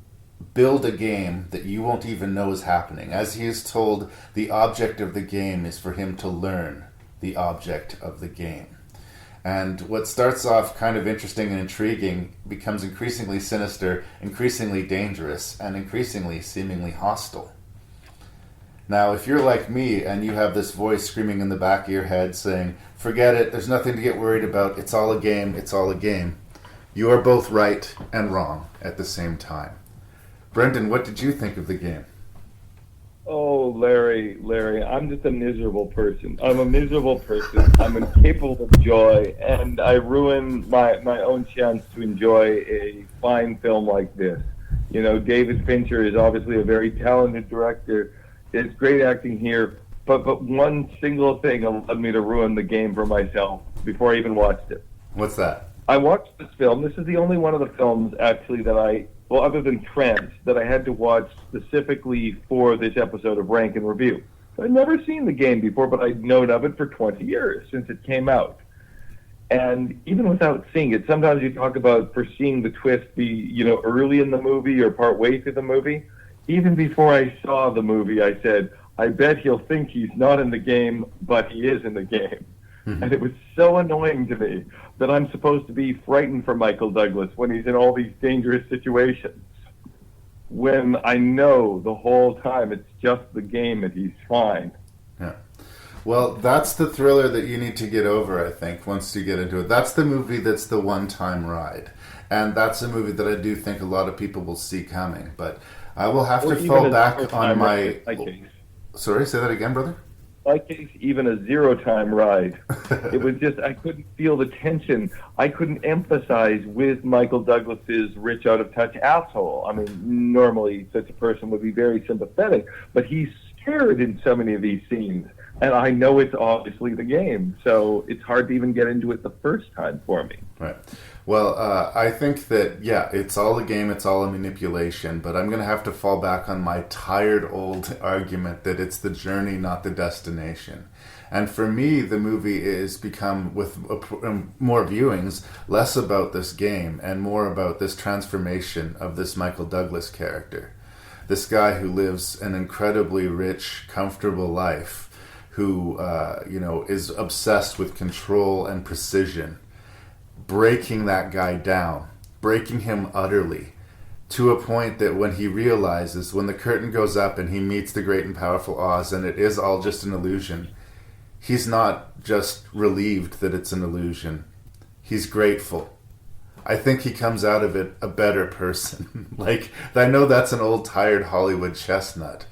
build a game that you won't even know is happening. As he is told, the object of the game is for him to learn the object of the game. And what starts off kind of interesting and intriguing becomes increasingly sinister, increasingly dangerous, and increasingly seemingly hostile. Now, if you're like me and you have this voice screaming in the back of your head saying, forget it, there's nothing to get worried about, it's all a game, it's all a game, you are both right and wrong at the same time. Brendan, what did you think of the game? Oh, Larry, I'm just a miserable person. I'm a miserable person. I'm incapable of joy, and I ruin my own chance to enjoy a fine film like this. You know, David Fincher is obviously a very talented director. It's great acting here, but one single thing allowed me to ruin the game for myself before I even watched it. What's that? I watched this film. This is the only one of the films, actually, that other than Trance, that I had to watch specifically for this episode of Rank and Review. I'd never seen the game before, but I'd known of it for 20 years since it came out. And even without seeing it, sometimes you talk about foreseeing the twist be, early in the movie or part way through the movie. Even before I saw the movie, I said, I bet he'll think he's not in the game, but he is in the game. Mm-hmm. And it was so annoying to me that I'm supposed to be frightened for Michael Douglas when he's in all these dangerous situations, when I know the whole time it's just the game and he's fine. Yeah. Well, that's the thriller that you need to get over, I think, once you get into it. That's the movie that's the one-time ride. And that's a movie that I do think a lot of people will see coming. But I will have to fall back on my... Sorry, say that again, brother? My case, even a zero-time ride. It was just, I couldn't feel the tension. I couldn't empathize with Michael Douglas's rich, out-of-touch asshole. I mean, normally such a person would be very sympathetic, but he's scared in so many of these scenes. And I know it's obviously the game, so it's hard to even get into it the first time for me. Right. Well, I think that, yeah, it's all a game, it's all a manipulation, but I'm going to have to fall back on my tired old argument that it's the journey, not the destination. And for me, the movie is become, with more viewings, less about this game and more about this transformation of this Michael Douglas character. This guy who lives an incredibly rich, comfortable life, who, is obsessed with control and precision, breaking that guy down, breaking him utterly, to a point that when he realizes, when the curtain goes up and he meets the great and powerful Oz, and it is all just an illusion, he's not just relieved that it's an illusion, he's grateful. I think he comes out of it a better person. I know that's an old, tired Hollywood chestnut.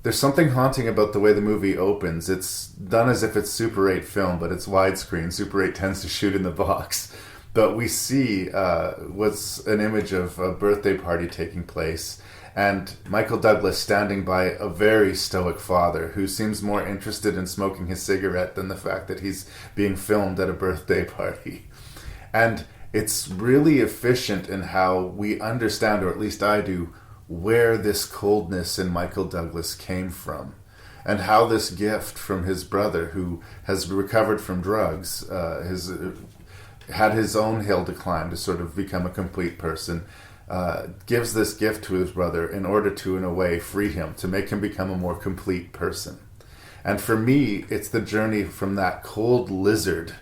There's something haunting about the way the movie opens. It's done as if it's Super 8 film, but it's widescreen. Super 8 tends to shoot in the box. But we see what's an image of a birthday party taking place, and Michael Douglas standing by a very stoic father who seems more interested in smoking his cigarette than the fact that he's being filmed at a birthday party. And it's really efficient in how we understand, or at least I do, where this coldness in Michael Douglas came from, and how this gift from his brother, who has recovered from drugs, had his own hill to climb to sort of become a complete person, gives this gift to his brother in order to, in a way, free him, to make him become a more complete person. And for me, it's the journey from that cold lizard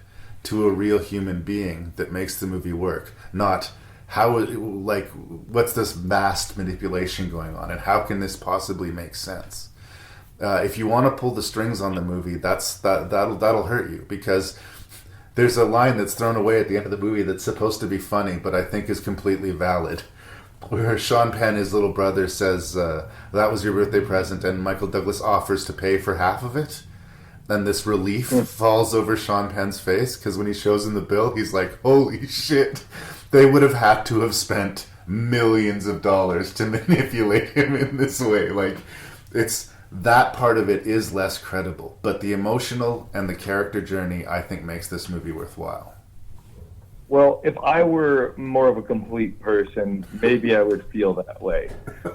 to a real human being that makes the movie work, not what's this masked manipulation going on, and how can this possibly make sense? If you want to pull the strings on the movie, that'll hurt you, because there's a line that's thrown away at the end of the movie that's supposed to be funny, but I think is completely valid. where Sean Penn, his little brother, says, that was your birthday present, and Michael Douglas offers to pay for half of it. Then this relief falls over Sean Penn's face, because when he shows him the bill, he's like, holy shit. They would have had to have spent millions of dollars to manipulate him in this way. Like, it's that part of it is less credible, but the emotional and the character journey, I think, makes this movie worthwhile. Well, if I were more of a complete person, maybe I would feel that way.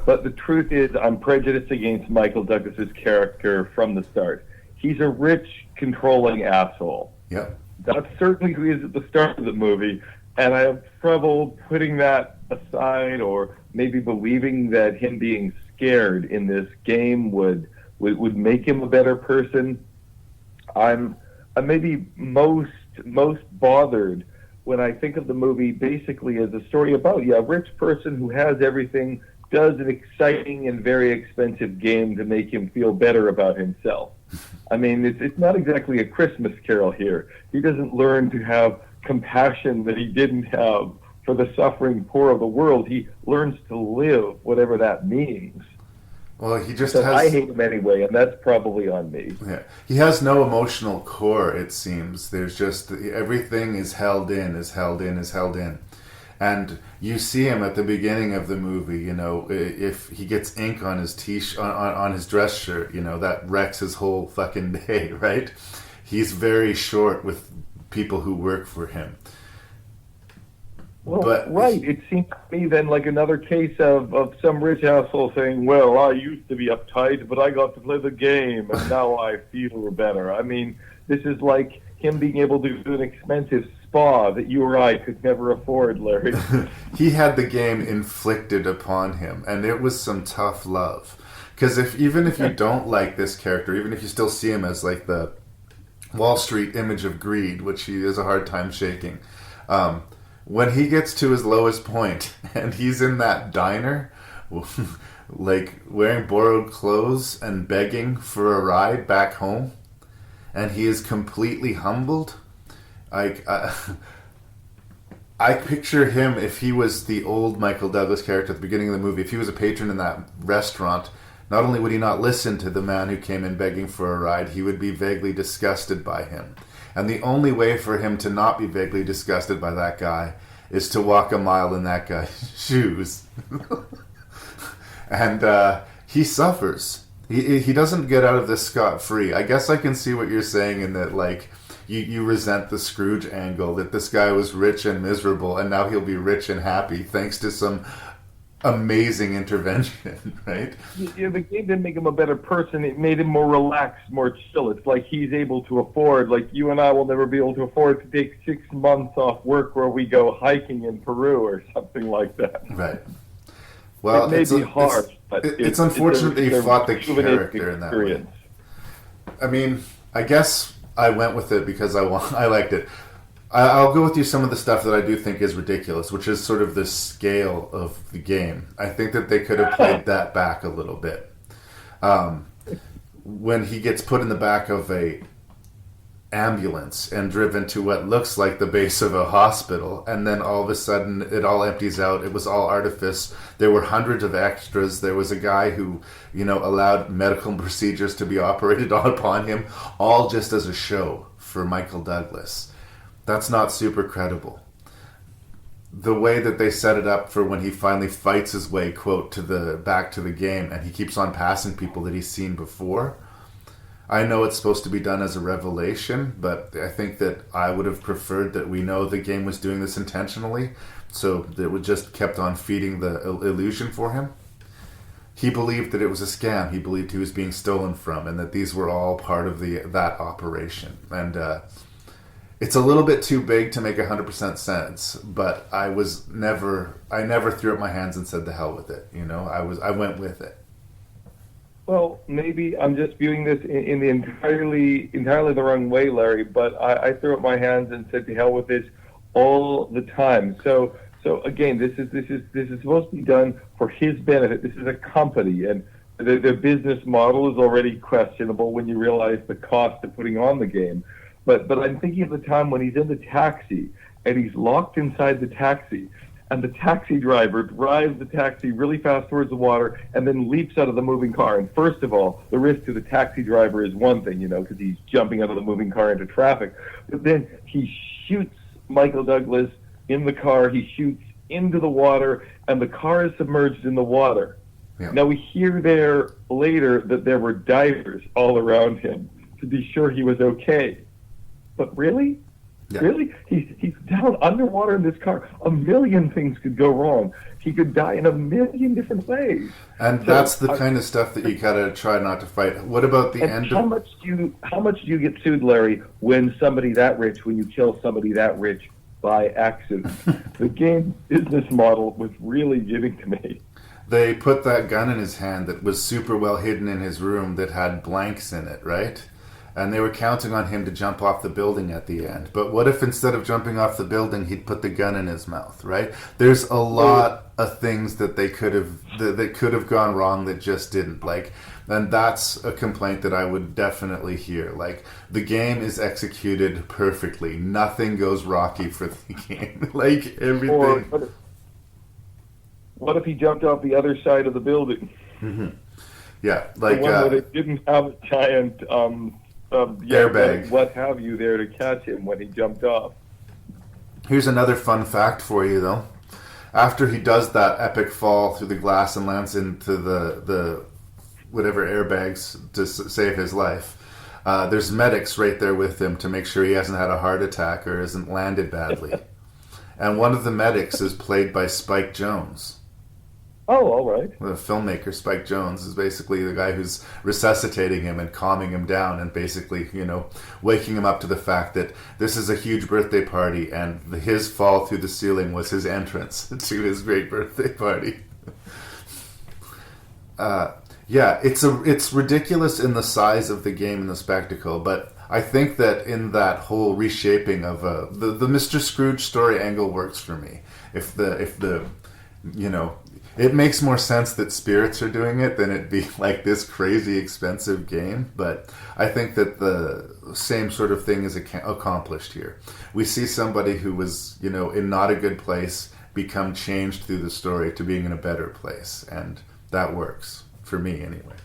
But the truth is, I'm prejudiced against Michael Douglas's character from the start. He's a rich, controlling asshole. Yep. That's certainly who he is at the start of the movie, and I have trouble putting that aside or maybe believing that him being scared in this game would make him a better person. I'm maybe most bothered when I think of the movie basically as a story about a rich person who has everything, does an exciting and very expensive game to make him feel better about himself. I mean, it's not exactly a Christmas Carol here. He doesn't learn to have compassion that he didn't have for the suffering poor of the world. He learns to live, whatever that means. Well, he just so has... I hate him anyway, and that's probably on me. Yeah. He has no emotional core, it seems. There's just... everything is held in. And you see him at the beginning of the movie, you know, if he gets ink on his on his dress shirt, you know, that wrecks his whole fucking day, right? He's very short with people who work for him. Well, but, right. It seems to me then like another case of some rich asshole saying, well, I used to be uptight, but I got to play the game, and now I feel better. I mean, this is like him being able to do an expensive spa that you or I could never afford, Larry. He had the game inflicted upon him, and it was some tough love. Because even if you don't like this character, even if you still see him as like the Wall Street image of greed, which he has a hard time shaking, when he gets to his lowest point and he's in that diner, like wearing borrowed clothes and begging for a ride back home, and he is completely humbled, I picture him, if he was the old Michael Douglas character at the beginning of the movie, if he was a patron in that restaurant, not only would he not listen to the man who came in begging for a ride, he would be vaguely disgusted by him. And the only way for him to not be vaguely disgusted by that guy is to walk a mile in that guy's shoes. And he suffers. He doesn't get out of this scot-free. I guess I can see what you're saying in that, like, you resent the Scrooge angle, that this guy was rich and miserable, and now he'll be rich and happy thanks to some amazing intervention, right? Yeah, the game didn't make him a better person. It made him more relaxed, more chill. It's like he's able to afford, like you and I will never be able to afford to take 6 months off work where we go hiking in Peru or something like that. Right. Well, it may be harsh, but it's unfortunate that you fought the character in that way. I mean, I guess I went with it because I liked it. I'll go with you some of the stuff that I do think is ridiculous, which is sort of the scale of the game. I think that they could have played that back a little bit. When he gets put in the back of a ambulance and driven to what looks like the base of a hospital, and then all of a sudden it all empties out. It was all artifice. There were hundreds of extras. There was a guy who, you know, allowed medical procedures to be operated upon him, all just as a show for Michael Douglas. That's not super credible. The way that they set it up for when he finally fights his way, quote, back to the game, and he keeps on passing people that he's seen before. I know it's supposed to be done as a revelation, but I think that I would have preferred that we know the game was doing this intentionally, so that it would just kept on feeding the illusion for him. He believed that it was a scam. He believed he was being stolen from, and that these were all part of that operation. And it's a little bit too big to make 100% sense, but I never threw up my hands and said the hell with it. You know, I went with it. Well, maybe I'm just viewing this in the entirely the wrong way, Larry. But I threw up my hands and said to hell with this all the time. So again, this is supposed to be done for his benefit. This is a company, and the business model is already questionable when you realize the cost of putting on the game. But I'm thinking of the time when he's in the taxi and he's locked inside the taxi, and the taxi driver drives the taxi really fast towards the water and then leaps out of the moving car. And first of all, the risk to the taxi driver is one thing, because he's jumping out of the moving car into traffic. But then he shoots Michael Douglas in the car, he shoots into the water, and the car is submerged in the water. Yeah. Now we hear there later that there were divers all around him to be sure he was okay. But really? Yeah. Really? He's down underwater in this car. A million things could go wrong. He could die in a million different ways. And that's the kind of stuff that you gotta try not to fight. What about the end how much do you get sued, Larry, when you kill somebody that rich by accident? The game business model was really getting to me. They put that gun in his hand that was super well hidden in his room that had blanks in it, right? And they were counting on him to jump off the building at the end. But what if instead of jumping off the building, he'd put the gun in his mouth, right? There's a lot of things that they could have gone wrong that just didn't. And that's a complaint that I would definitely hear. The game is executed perfectly. Nothing goes rocky for the game. Everything. Or what if he jumped off the other side of the building? Mm-hmm. Yeah, the one where they didn't have a giant airbag, what have you, there to catch him when he jumped off. Here's another fun fact for you, though. After he does that epic fall through the glass and lands into the whatever airbags to save his life, there's medics right there with him to make sure he hasn't had a heart attack or isn't landed badly. And one of the medics is played by Spike Jonze. Oh, all right. The filmmaker Spike Jonze is basically the guy who's resuscitating him and calming him down and basically, waking him up to the fact that this is a huge birthday party and his fall through the ceiling was his entrance to his great birthday party. It's ridiculous in the size of the game and the spectacle, but I think that in that whole reshaping of the Mr. Scrooge story angle works for me. It makes more sense that spirits are doing it than it be this crazy expensive game. But I think that the same sort of thing is accomplished here. We see somebody who was, in not a good place become changed through the story to being in a better place. And that works, for me anyway.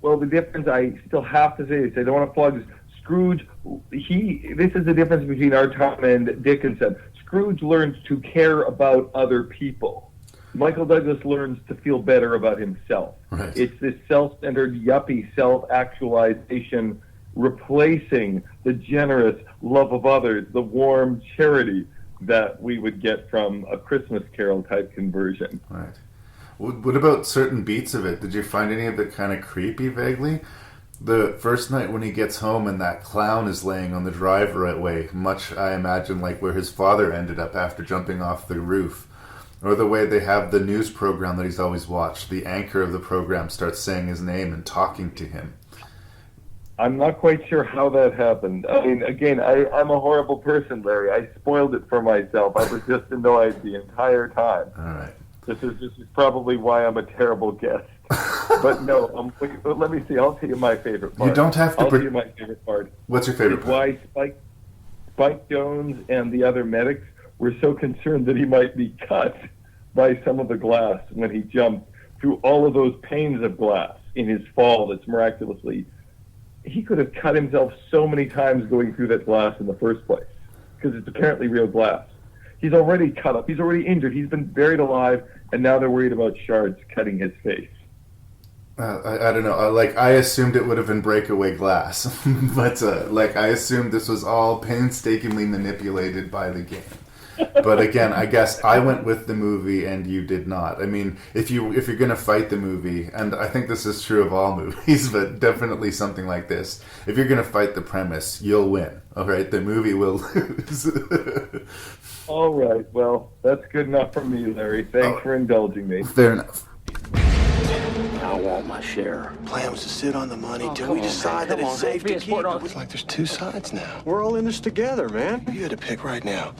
Well, the difference I still have to say is I don't want to plug Scrooge. This is the difference between our time and Dickinson. Scrooge learns to care about other people. Michael Douglas learns to feel better about himself. Right. It's this self-centered, yuppie self-actualization replacing the generous love of others, the warm charity that we would get from a Christmas Carol type conversion. Right. What about certain beats of it? Did you find any of it kind of creepy vaguely? The first night when he gets home and that clown is laying on the driveway, much I imagine like where his father ended up after jumping off the roof. Or the way they have the news program that he's always watched. The anchor of the program starts saying his name and talking to him. I'm not quite sure how that happened. I mean, again, I'm a horrible person, Larry. I spoiled it for myself. I was just annoyed the entire time. All right. This is probably why I'm a terrible guest. But no, let me see. I'll tell you my favorite part. You don't have to... I'll tell you my favorite part. What's your favorite part? Why Spike Jonze and the other medics were so concerned that he might be cut by some of the glass when he jumped through all of those panes of glass in his fall that's miraculously... He could have cut himself so many times going through that glass in the first place because it's apparently real glass. He's already cut up. He's already injured. He's been buried alive, and now they're worried about shards cutting his face. I don't know. I assumed it would have been breakaway glass, but I assumed this was all painstakingly manipulated by the game. But again, I guess I went with the movie and you did not. I mean, if you're going to fight the movie, and I think this is true of all movies, but definitely something like this, if you're going to fight the premise, you'll win. All right, the movie will lose. All right, well, that's good enough for me, Larry. Thanks for indulging me. Fair enough. I want my share. Plan was to sit on the money till we decide that it's safe to keep. It's like there's two sides now. We're all in this together, man. You had to pick right now.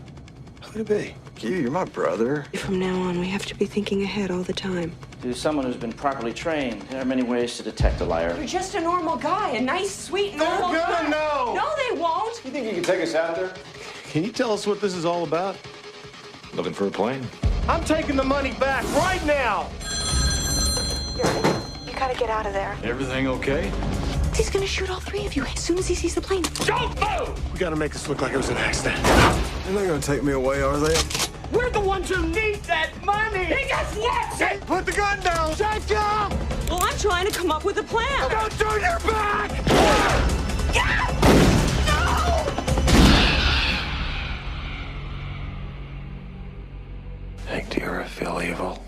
Who to be? You're my brother. From now on, we have to be thinking ahead all the time. To someone who's been properly trained, there are many ways to detect a liar. You're just a normal guy, a nice, sweet, normal guy. They're gonna know! No, they won't. You think you can take us out there? Can you tell us what this is all about? Looking for a plane? I'm taking the money back right now! You gotta get out of there. Everything okay? He's gonna shoot all three of you as soon as he sees the plane. Don't move! We gotta make this look like it was an accident. They're not gonna take me away, are they? We're the ones who need that money. He just wants it. Put the gun down! Shut up! Well, I'm trying to come up with a plan. Don't turn your back! Hank, do you ever feel evil?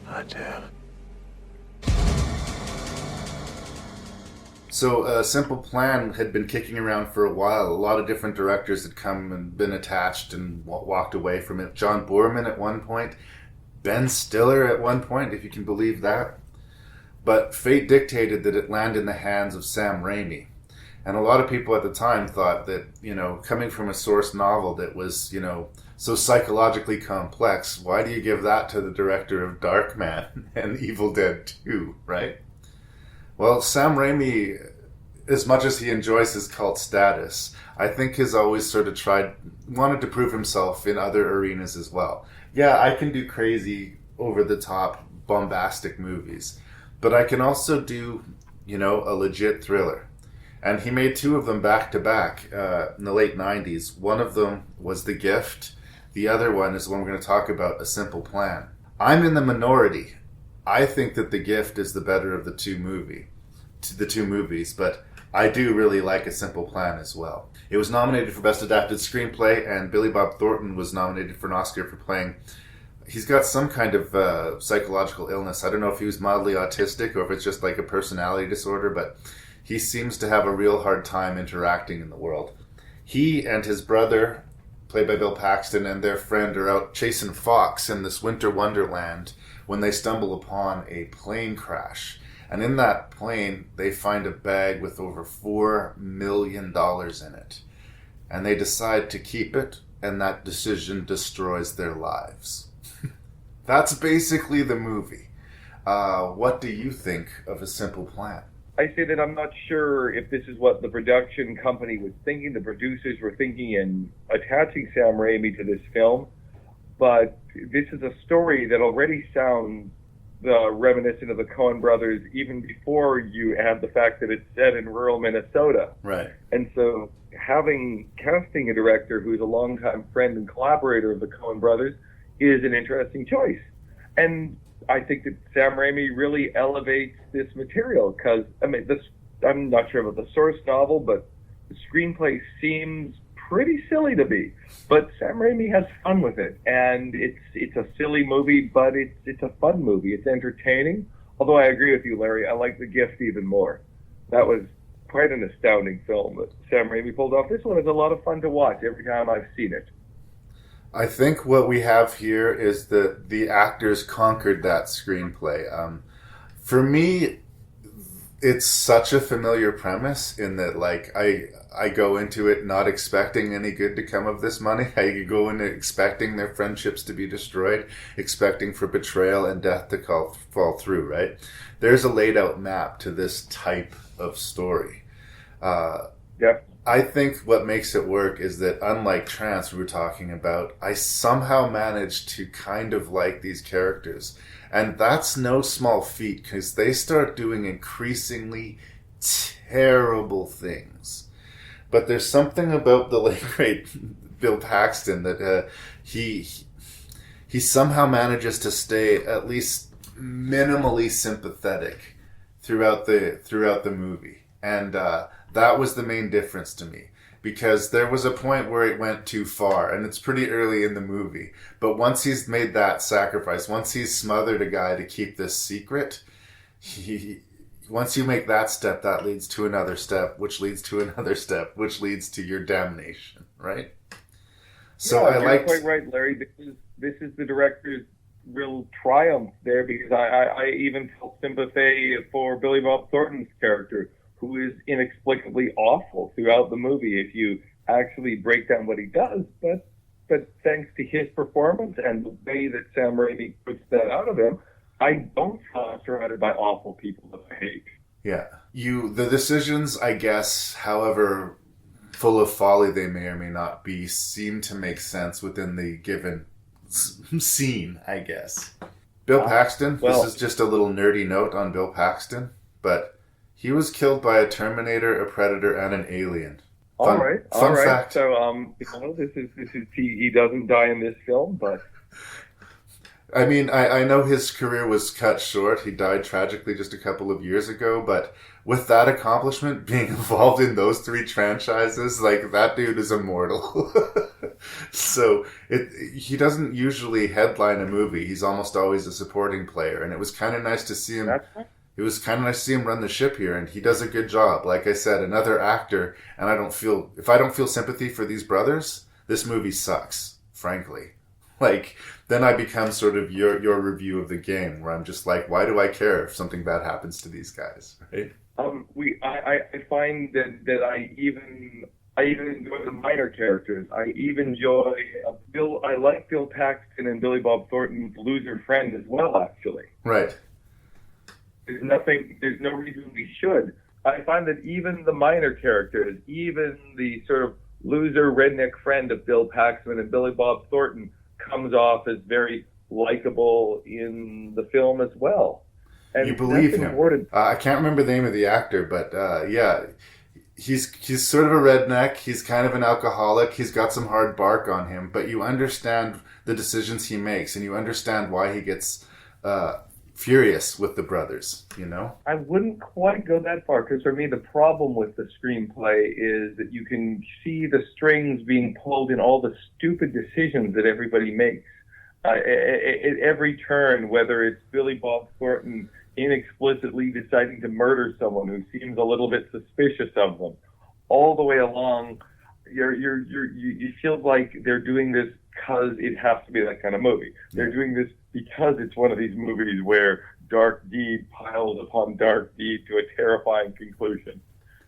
I do. So a Simple Plan had been kicking around for a while. A lot of different directors had come and been attached and walked away from it. John Boorman at one point, Ben Stiller at one point, if you can believe that. But fate dictated that it land in the hands of Sam Raimi. And a lot of people at the time thought that, coming from a source novel that was, so psychologically complex, why do you give that to the director of Darkman and Evil Dead 2, right? Well, Sam Raimi, as much as he enjoys his cult status, I think has always sort of wanted to prove himself in other arenas as well. Yeah, I can do crazy, over-the-top, bombastic movies, but I can also do, a legit thriller. And he made two of them back-to-back in the late 90s. One of them was The Gift. The other one is the one we're going to talk about, A Simple Plan. I'm in the minority. I think that The Gift is the better of the two movies, but I do really like A Simple Plan as well. It was nominated for Best Adapted Screenplay, and Billy Bob Thornton was nominated for an Oscar for playing... He's got some kind of psychological illness. I don't know if he was mildly autistic or if it's just like a personality disorder, but he seems to have a real hard time interacting in the world. He and his brother, played by Bill Paxton, and their friend are out chasing fox in this winter wonderland when they stumble upon a plane crash. And in that plane, they find a bag with over $4 million in it. And they decide to keep it, and that decision destroys their lives. That's basically the movie. What do you think of A Simple Plan? I say that I'm not sure if this is what the production company was thinking, the producers were thinking in attaching Sam Raimi to this film, but this is a story that already sounds reminiscent of the Coen brothers even before you add the fact that it's set in rural Minnesota. Right. And so casting a director who's a longtime friend and collaborator of the Coen brothers is an interesting choice. And I think that Sam Raimi really elevates this material because, I'm not sure about the source novel, but the screenplay seems pretty silly to me. But Sam Raimi has fun with it, and it's a silly movie, but it's a fun movie. It's entertaining. Although I agree with you, Larry, I like The Gift even more. That was quite an astounding film that Sam Raimi pulled off. This one is a lot of fun to watch every time I've seen it. I think what we have here is that the actors conquered that screenplay. For me, it's such a familiar premise in that, like, I go into it not expecting any good to come of this money. I go into expecting their friendships to be destroyed, expecting for betrayal and death to fall through, right? There's a laid out map to this type of story. Yeah. I think what makes it work is that, unlike Trance we were talking about, I somehow managed to kind of like these characters. And that's no small feat, because they start doing increasingly terrible things. But there's something about the late great Bill Paxton that he somehow manages to stay at least minimally sympathetic throughout the movie. And that was the main difference to me, because there was a point where it went too far, and it's pretty early in the movie. But once he's made that sacrifice, once he's smothered a guy to keep this secret, once you make that step, that leads to another step, which leads to another step, which leads to your damnation, right? So yeah, you're quite right, Larry. This is the director's real triumph there, because I even felt sympathy for Billy Bob Thornton's character, who is inexplicably awful throughout the movie if you actually break down what he does. But thanks to his performance and the way that Sam Raimi puts that out of him, I don't feel surrounded by awful people that I hate. Yeah. The decisions, I guess, however full of folly they may or may not be, seem to make sense within the given scene, I guess. Bill Paxton, this is just a little nerdy note on Bill Paxton, but he was killed by a Terminator, a Predator, and an alien. All right. Fact. So, this is he doesn't die in this film, but I mean, I know his career was cut short. He died tragically just a couple of years ago, but with that accomplishment, being involved in those 3 franchises, like, that dude is immortal. So, he doesn't usually headline a movie. He's almost always a supporting player, and it was kind of nice to see him. It was kind of nice to see him run the ship here, and he does a good job. Like I said, another actor, and if I don't feel sympathy for these brothers, this movie sucks, frankly. Like, then I become sort of your review of the game, where I'm just like, why do I care if something bad happens to these guys, right? I find that I even enjoy the minor characters. I even enjoy I like Bill Paxton and Billy Bob Thornton's loser friend as well, actually. Right. There's no reason we should. I find that even the minor characters, even the sort of loser redneck friend of Bill Paxton and Billy Bob Thornton, comes off as very likable in the film as well. And you believe him. I can't remember the name of the actor, but yeah, he's sort of a redneck. He's kind of an alcoholic. He's got some hard bark on him, but you understand the decisions he makes, and you understand why he gets furious with the brothers, you know? I wouldn't quite go that far, because for me the problem with the screenplay is that you can see the strings being pulled in all the stupid decisions that everybody makes. At every turn, whether it's Billy Bob Thornton inexplicitly deciding to murder someone who seems a little bit suspicious of them, all the way along, you feel like they're doing this because it has to be that kind of movie. They're doing this because it's one of these movies where dark deed piles upon dark deed to a terrifying conclusion.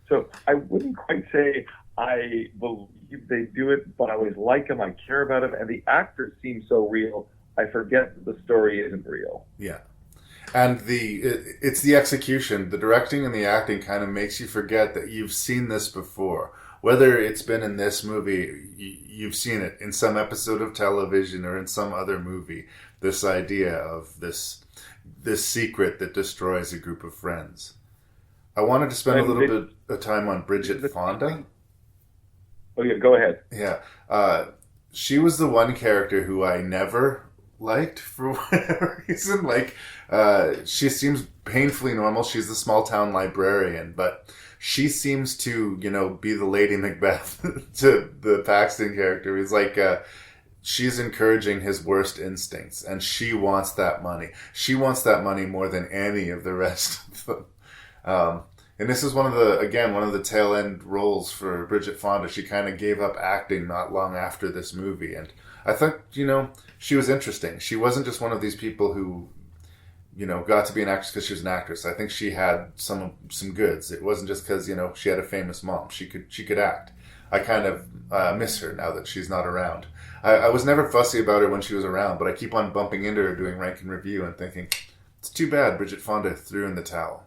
So I wouldn't quite say I believe they do it, but I always like them, I care about them, and the actors seem so real, I forget that the story isn't real. Yeah. And it's the execution, the directing and the acting kind of makes you forget that you've seen this before. Whether it's been in this movie, you've seen it in some episode of television or in some other movie. This idea of this secret that destroys a group of friends. I wanted to spend a little bit of time on Bridget Fonda. Oh yeah, go ahead. Yeah, she was the one character who I never liked for whatever reason. Like, she seems painfully normal. She's the small town librarian, but she seems to, be the Lady Macbeth to the Paxton character. He's like, she's encouraging his worst instincts, and she wants that money. She wants that money more than any of the rest of them. And this is one of the tail end roles for Bridget Fonda. She kind of gave up acting not long after this movie, and I thought, she was interesting. She wasn't just one of these people who, got to be an actress because she was an actress. I think she had some goods. It wasn't just because, she had a famous mom. She could act. I kind of miss her now that she's not around. I was never fussy about her when she was around, but I keep on bumping into her doing Rank and Review and thinking, it's too bad Bridget Fonda threw in the towel.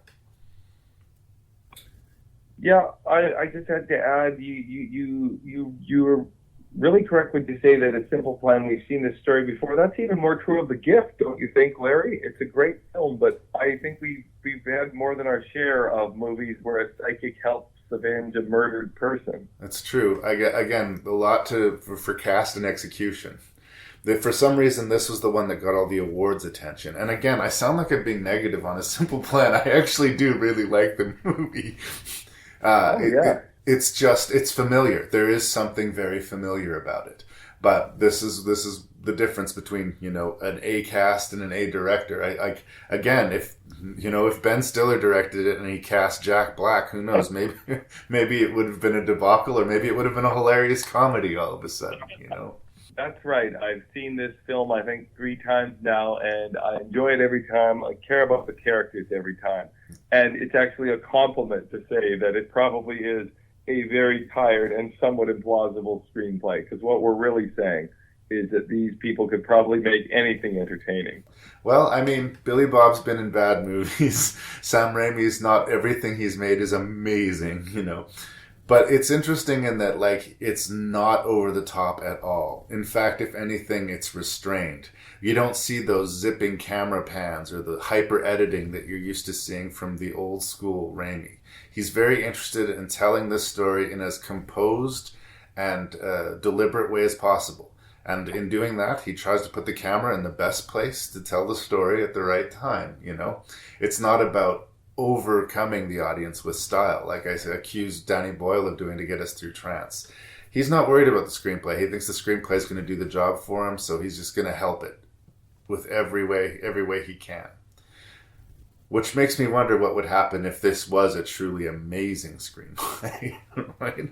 Yeah, I just had to add, you were really correct when you say that A Simple Plan, we've seen this story before. That's even more true of The Gift, don't you think, Larry? It's a great film, but I think we've had more than our share of movies where a psychic helps avenge a murdered person. That's true. Again, a lot for cast and execution. For some reason, this was the one that got all the awards attention. And again, I sound like I'm being negative on A Simple Plan. I actually do really like the movie. It's familiar. There is something very familiar about it. But this is the difference between, an A cast and an A director. If Ben Stiller directed it and he cast Jack Black, who knows? Maybe it would have been a debacle, or maybe it would have been a hilarious comedy all of a sudden, That's right. I've seen this film, I think, 3 times now, and I enjoy it every time. I care about the characters every time. And it's actually a compliment to say that it probably is a very tired and somewhat implausible screenplay, because what we're really saying is that these people could probably make anything entertaining. Well, I mean, Billy Bob's been in bad movies. Sam Raimi's not everything he's made is amazing, But it's interesting in that, like, it's not over the top at all. In fact, if anything, it's restrained. You don't see those zipping camera pans or the hyper editing that you're used to seeing from the old school Raimi. He's very interested in telling this story in as composed and deliberate way as possible. And in doing that, he tries to put the camera in the best place to tell the story at the right time, you know? It's not about overcoming the audience with style, like I accused Danny Boyle of doing to get us through Trance. He's not worried about the screenplay. He thinks the screenplay is going to do the job for him, so he's just going to help it with every way he can. Which makes me wonder what would happen if this was a truly amazing screenplay, right?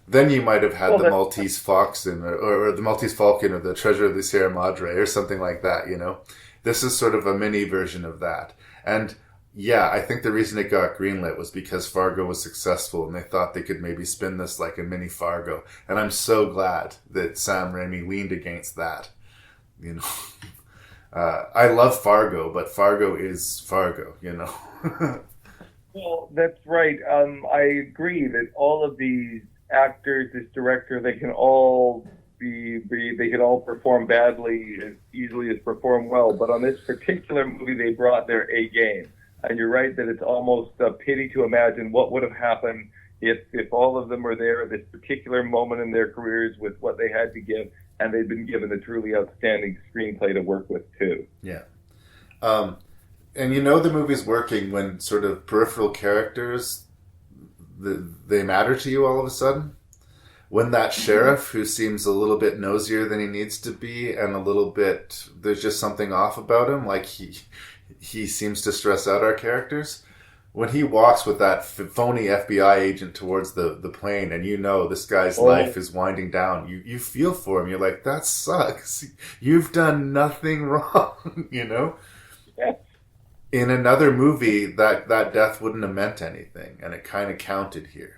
Then you might have had the Maltese Fox or the Maltese Falcon or the Treasure of the Sierra Madre or something like that, you know? This is sort of a mini version of that. And yeah, I think the reason it got greenlit was because Fargo was successful and they thought they could maybe spin this like a mini Fargo. And I'm so glad that Sam Raimi leaned against that. You know, I love Fargo, but Fargo is Fargo, you know. Well, that's right. I agree that all of these actors, this director, they can all they can all perform badly as easily as perform well. But on this particular movie, they brought their A game. And you're right that it's almost a pity to imagine what would have happened if all of them were there at this particular moment in their careers with what they had to give, and they'd been given a truly outstanding screenplay to work with too. Yeah. And you know the movie's working when sort of peripheral characters, they matter to you all of a sudden. When that sheriff who seems a little bit nosier than he needs to be and a little bit, there's just something off about him, like he seems to stress out our characters. When he walks with that phony FBI agent towards the plane and you know this guy's life is winding down, you feel for him. You're like, that sucks. You've done nothing wrong, you know? Yeah. In another movie, that death wouldn't have meant anything, and it kind of counted here.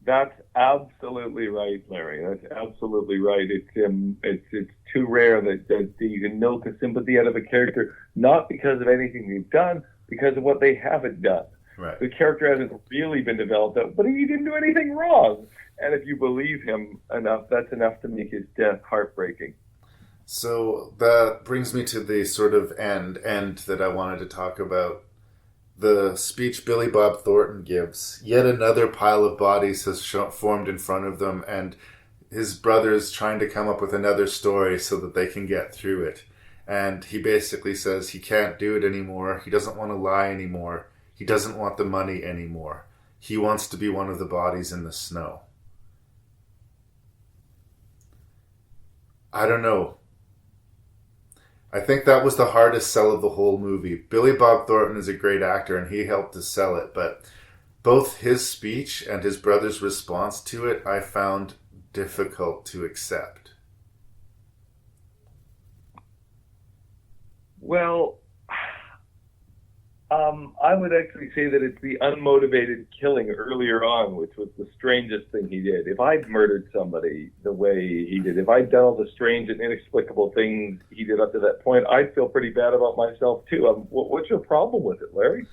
That's absolutely right, Larry. That's absolutely right. It's too rare that you can milk a sympathy out of a character, not because of anything they've done, because of what they haven't done. Right. The character hasn't really been developed, but he didn't do anything wrong. And if you believe him enough, that's enough to make his death heartbreaking. So that brings me to the sort of end that I wanted to talk about. The speech Billy Bob Thornton gives. Yet another pile of bodies has formed in front of them, and his brother's trying to come up with another story so that they can get through it. And he basically says he can't do it anymore. He doesn't want to lie anymore. He doesn't want the money anymore. He wants to be one of the bodies in the snow. I don't know. I think that was the hardest sell of the whole movie. Billy Bob Thornton is a great actor and he helped to sell it, but both his speech and his brother's response to it I found difficult to accept. Well, I would actually say that it's the unmotivated killing earlier on, which was the strangest thing he did. If I'd murdered somebody the way he did, if I'd done all the strange and inexplicable things he did up to that point, I'd feel pretty bad about myself too. What's your problem with it, Larry?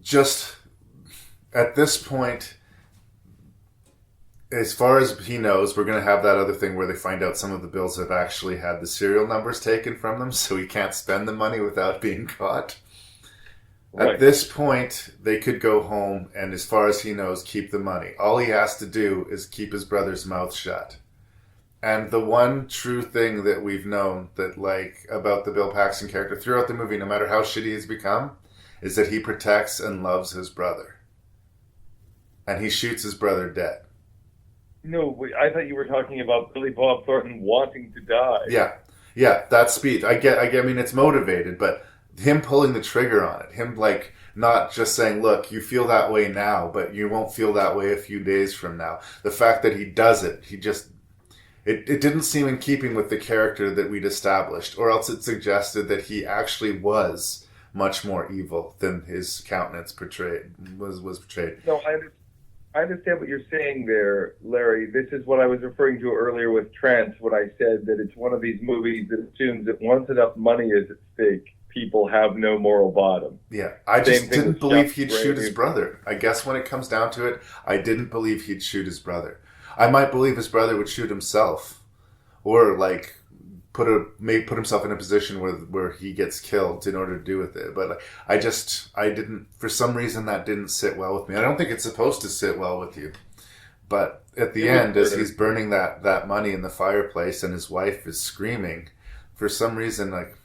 Just at this point, as far as he knows, we're going to have that other thing where they find out some of the bills have actually had the serial numbers taken from them, so he can't spend the money without being caught. Right. At this point, they could go home and, as far as he knows, keep the money. All he has to do is keep his brother's mouth shut. And the one true thing that we've known that, like, about the Bill Paxton character throughout the movie, no matter how shitty he's become, is that he protects and loves his brother. And he shoots his brother dead. No, I thought you were talking about Billy Bob Thornton wanting to die. Yeah, that speech. I mean, it's motivated, but him pulling the trigger on it, him, like, not just saying, look, you feel that way now, but you won't feel that way a few days from now. The fact that he does it, it didn't seem in keeping with the character that we'd established, or else it suggested that he actually was much more evil than his countenance was portrayed. No, I understand what you're saying there, Larry. This is what I was referring to earlier with Trance when I said that it's one of these movies that assumes that once enough money is at stake, people have no moral bottom. Yeah, I just Same thing didn't with believe Chef he'd shoot his Brady. brother. I guess when it comes down to it, I didn't believe he'd shoot his brother. I might believe his brother would shoot himself, or like put himself in a position where he gets killed in order to do with it. But I didn't, for some reason that didn't sit well with me. I don't think it's supposed to sit well with you. But at the end, as he's burning that money in the fireplace and his wife is screaming, for some reason, like,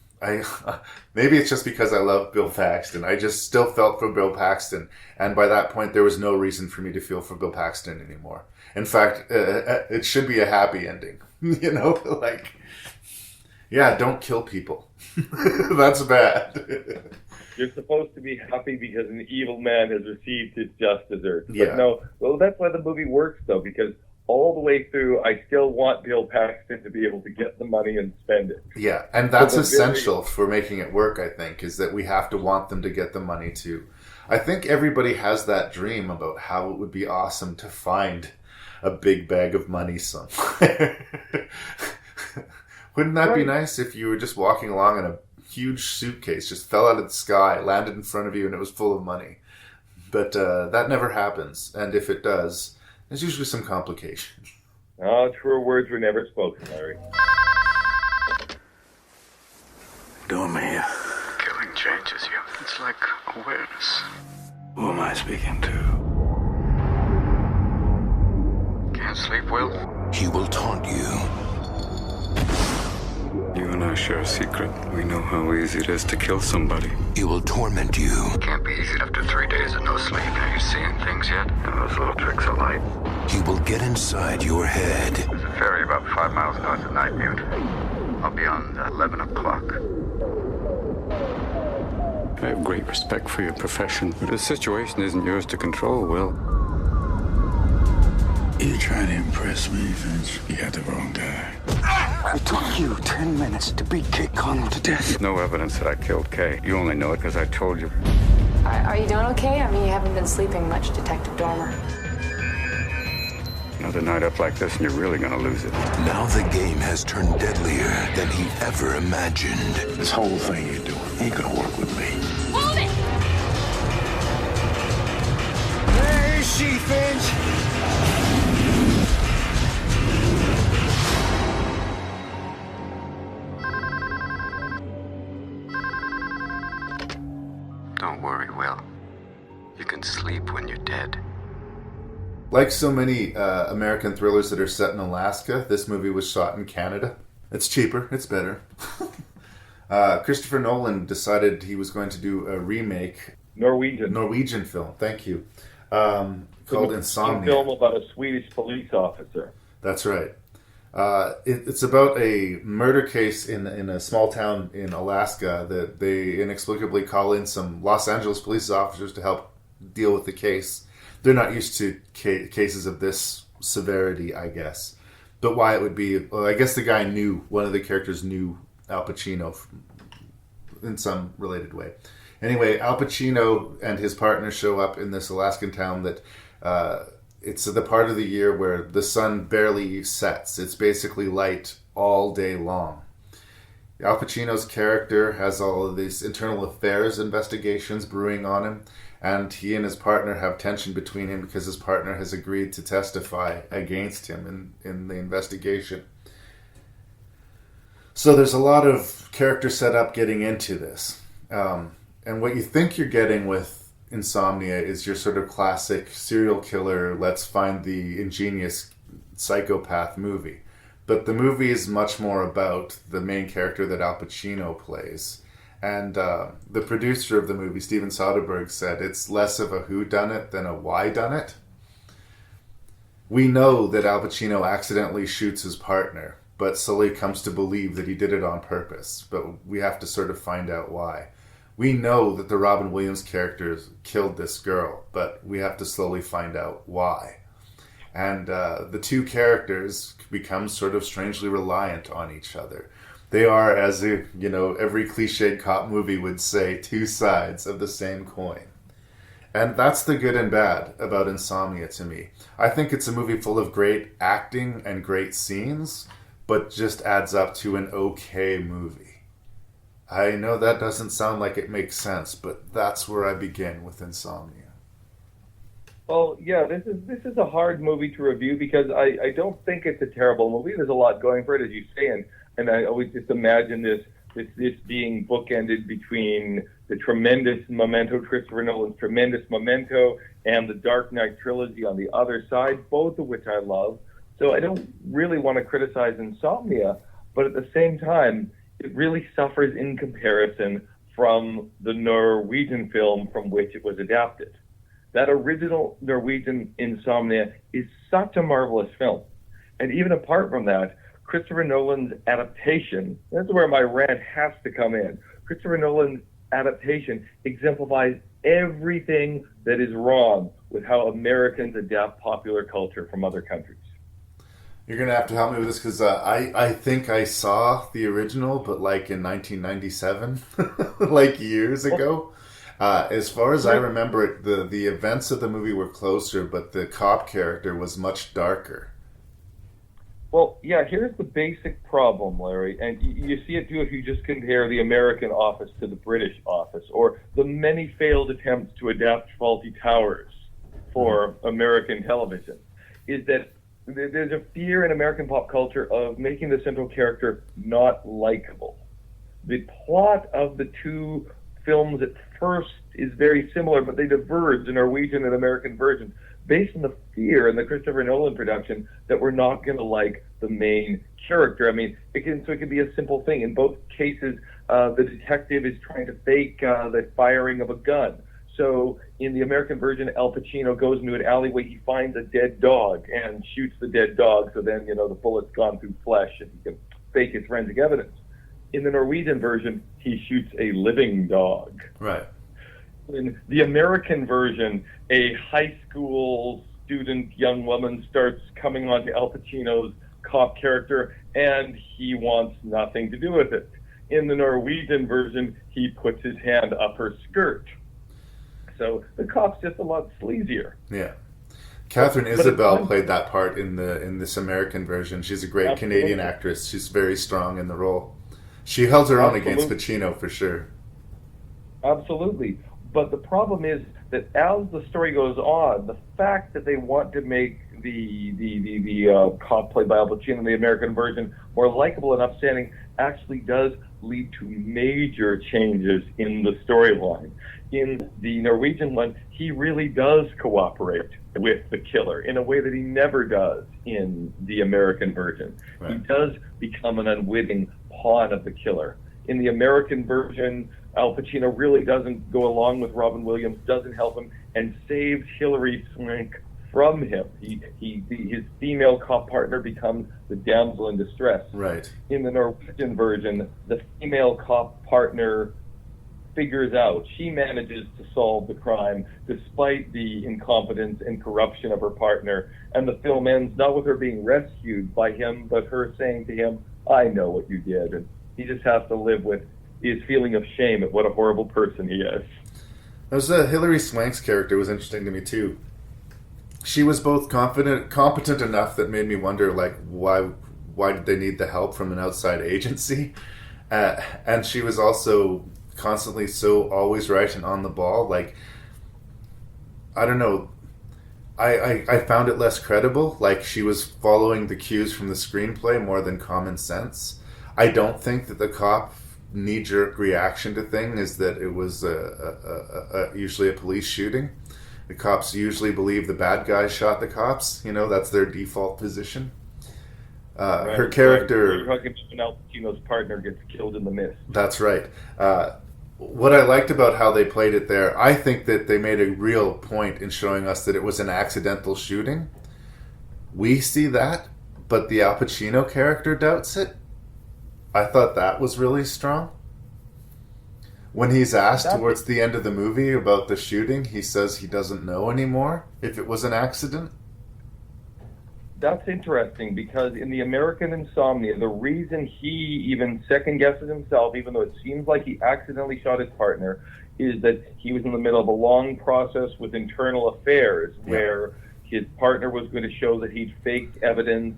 maybe it's just because I love Bill Paxton. I just still felt for Bill Paxton. And by that point, there was no reason for me to feel for Bill Paxton anymore. In fact, it should be a happy ending. You know, like, yeah, don't kill people. That's bad. You're supposed to be happy because an evil man has received his just desserts. But Yeah. no, well, that's why the movie works, though, because all the way through, I still want Bill Paxton to be able to get the money and spend it. Yeah, and that's So the essential for making it work, I think, is that we have to want them to get the money too. I think everybody has that dream about how it would be awesome to find a big bag of money somewhere. Wouldn't that be nice if you were just walking along and a huge suitcase just fell out of the sky, landed in front of you, and it was full of money? But that never happens, and if it does, there's usually some complication. Oh, truer words were never spoken, Larry. Doing me here. Killing changes you. It's like awareness. Who am I speaking to? Can't sleep well? He will taunt you. You and I share a secret. We know how easy it is to kill somebody. He will torment you. Can't be easy after 3 days of no sleep. Are you seeing things yet? And those little tricks of light. He will get inside your head. There's a ferry about 5 miles north of Nightmute. I'll be on 11 o'clock. I have great respect for your profession, but the situation isn't yours to control, Will. You trying to impress me, Finch? You got the wrong guy. It took you 10 minutes to beat Kate Connell to death. No evidence that I killed Kay. You only know it because I told you. Are you doing okay? I mean, you haven't been sleeping much, Detective Dormer. Another night up like this and you're really gonna lose it. Now the game has turned deadlier than he ever imagined. This whole thing you're doing ain't gonna work with me. Hold it! Where is she, Finch? Don't worry, Will. You can sleep when you're dead. Like so many American thrillers that are set in Alaska, this movie was shot in Canada. It's cheaper. It's better. Christopher Nolan decided he was going to do a remake. Norwegian film. Thank you. Called Insomnia. A film about a Swedish police officer. That's right. It's about a murder case in a small town in Alaska that they inexplicably call in some Los Angeles police officers to help deal with the case. They're not used to cases of this severity, I guess. But why it would be... Well, I guess the guy knew... One of the characters knew Al Pacino in some related way. Anyway, Al Pacino and his partner show up in this Alaskan town that... it's the part of the year where the sun barely sets. It's basically light all day long. Al Pacino's character has all of these internal affairs investigations brewing on him, and he and his partner have tension between him because his partner has agreed to testify against him in the investigation. So there's a lot of character setup getting into this. And what you think you're getting with Insomnia is your sort of classic serial killer, let's find the ingenious psychopath movie. But the movie is much more about the main character that Al Pacino plays. And the producer of the movie, Steven Soderbergh, said it's less of a whodunit than a whydunit. We know that Al Pacino accidentally shoots his partner, but Sully comes to believe that he did it on purpose. But we have to sort of find out why. We know that the Robin Williams characters killed this girl, but we have to slowly find out why. And the two characters become sort of strangely reliant on each other. They are, as every cliched cop movie would say, two sides of the same coin. And that's the good and bad about Insomnia to me. I think it's a movie full of great acting and great scenes, but just adds up to an okay movie. I know that doesn't sound like it makes sense, but that's where I begin with Insomnia. Well, yeah, this is a hard movie to review because I don't think it's a terrible movie. There's a lot going for it, as you say, and I always just imagine this being bookended between the tremendous Memento, Christopher Nolan's tremendous Memento, and the Dark Knight trilogy on the other side, both of which I love. So I don't really want to criticize Insomnia, but at the same time, it really suffers in comparison from the Norwegian film from which it was adapted. That original Norwegian Insomnia is such a marvelous film. And even apart from that, Christopher Nolan's adaptation, that's where my rant has to come in. Christopher Nolan's adaptation exemplifies everything that is wrong with how Americans adapt popular culture from other countries. You're going to have to help me with this because I think I saw the original, but like in 1997, like years ago. As far as I remember it, the events of the movie were closer, but the cop character was much darker. Well, yeah, here's the basic problem, Larry, and you see it too if you just compare the American office to the British office, or the many failed attempts to adapt Fawlty Towers for American television, is that there's a fear in American pop culture of making the central character not likable. The plot of the two films at first is very similar, but they diverge, the Norwegian and American versions, based on the fear in the Christopher Nolan production that we're not going to like the main character. I mean, it can be a simple thing. In both cases, the detective is trying to fake the firing of a gun. So in the American version, Al Pacino goes into an alleyway, he finds a dead dog and shoots the dead dog, so then, the bullet's gone through flesh and he can fake his forensic evidence. In the Norwegian version, he shoots a living dog. Right. In the American version, a high school student young woman starts coming on to Al Pacino's cop character, and he wants nothing to do with it. In the Norwegian version, he puts his hand up her skirt. So the cop's just a lot sleazier. Yeah. Catherine Isabelle played that part in this American version. She's a great Canadian actress. She's very strong in the role. She held her own against Pacino for sure. Absolutely. But the problem is that as the story goes on, the fact that they want to make the cop played by Al Pacino in the American version more likable and upstanding actually does lead to major changes in the storyline. In the Norwegian one, he really does cooperate with the killer in a way that he never does in the American version. Right. He does become an unwitting pawn of the killer. In the American version, Al Pacino really doesn't go along with Robin Williams, doesn't help him, and saves Hilary Swank from him. His female cop partner becomes the damsel in distress. Right. In the Norwegian version, the female cop partner figures out, she manages to solve the crime despite the incompetence and corruption of her partner, and the film ends not with her being rescued by him, but her saying to him, I know what you did, and he just has to live with his feeling of shame at what a horrible person he is. Hilary Swank's character was interesting to me too. She was both competent enough that made me wonder, like, why did they need the help from an outside agency? And she was also constantly so always right and on the ball. Like, I don't know. I found it less credible. Like, she was following the cues from the screenplay more than common sense. I don't think that the cop knee-jerk reaction to things is that it was usually a police shooting. The cops usually believe the bad guy shot the cops. That's their default position. Right, her character... Right. Al Pacino's partner gets killed in the mist. That's right. What I liked about how they played it there, I think that they made a real point in showing us that it was an accidental shooting. We see that, but the Al Pacino character doubts it. I thought that was really strong. When he's asked towards the end of the movie about the shooting, he says he doesn't know anymore if it was an accident. That's interesting, because in the American Insomnia, the reason he even second-guesses himself, even though it seems like he accidentally shot his partner, is that he was in the middle of a long process with internal affairs where his partner was going to show that he'd faked evidence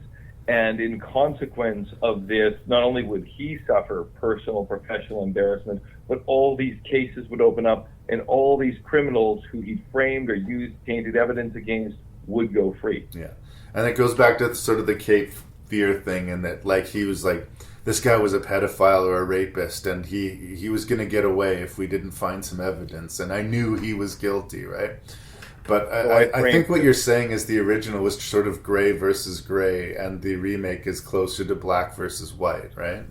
And in consequence of this, not only would he suffer personal, professional embarrassment, but all these cases would open up, and all these criminals who he framed or used tainted evidence against would go free. Yeah. And it goes back to sort of the Cape Fear thing, and that, like, he was like, this guy was a pedophile or a rapist, and he was going to get away if we didn't find some evidence, and I knew he was guilty, right? But I think what you're saying is the original was sort of gray versus gray, and the remake is closer to black versus white, right?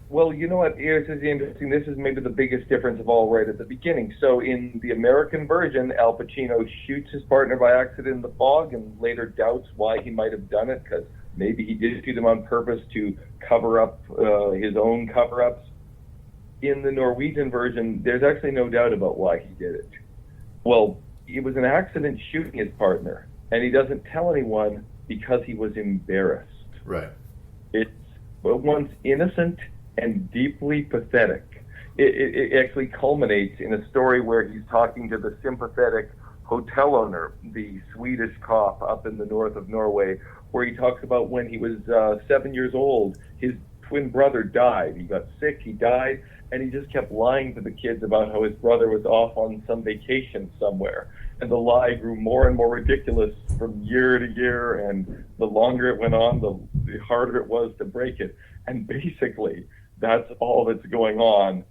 Well, you know what, this is interesting. This is maybe the biggest difference of all right at the beginning. So in the American version, Al Pacino shoots his partner by accident in the fog and later doubts why he might have done it, because maybe he did shoot him on purpose to cover up his own cover-ups. In the Norwegian version, there's actually no doubt about why he did it. Well, it was an accident shooting his partner, and he doesn't tell anyone because he was embarrassed. Right. It's once innocent and deeply pathetic. It actually culminates in a story where he's talking to the sympathetic hotel owner, the Swedish cop up in the north of Norway, where he talks about when he was 7 years old, his twin brother died. He got sick, he died, and he just kept lying to the kids about how his brother was off on some vacation somewhere. And the lie grew more and more ridiculous from year to year, and the longer it went on, the harder it was to break it. And basically, that's all that's going on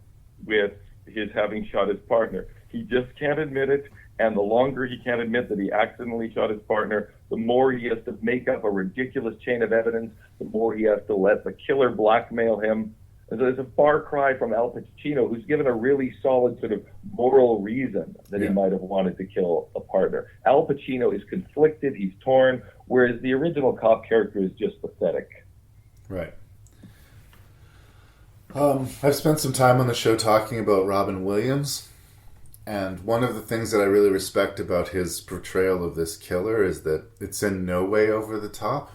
with his having shot his partner. He just can't admit it, and the longer he can't admit that he accidentally shot his partner, the more he has to make up a ridiculous chain of evidence, the more he has to let the killer blackmail him. And so there's a far cry from Al Pacino, who's given a really solid sort of moral reason that he might have wanted to kill a partner. Al Pacino is conflicted, he's torn, whereas the original cop character is just pathetic. Right. I've spent some time on the show talking about Robin Williams, and one of the things that I really respect about his portrayal of this killer is that it's in no way over the top.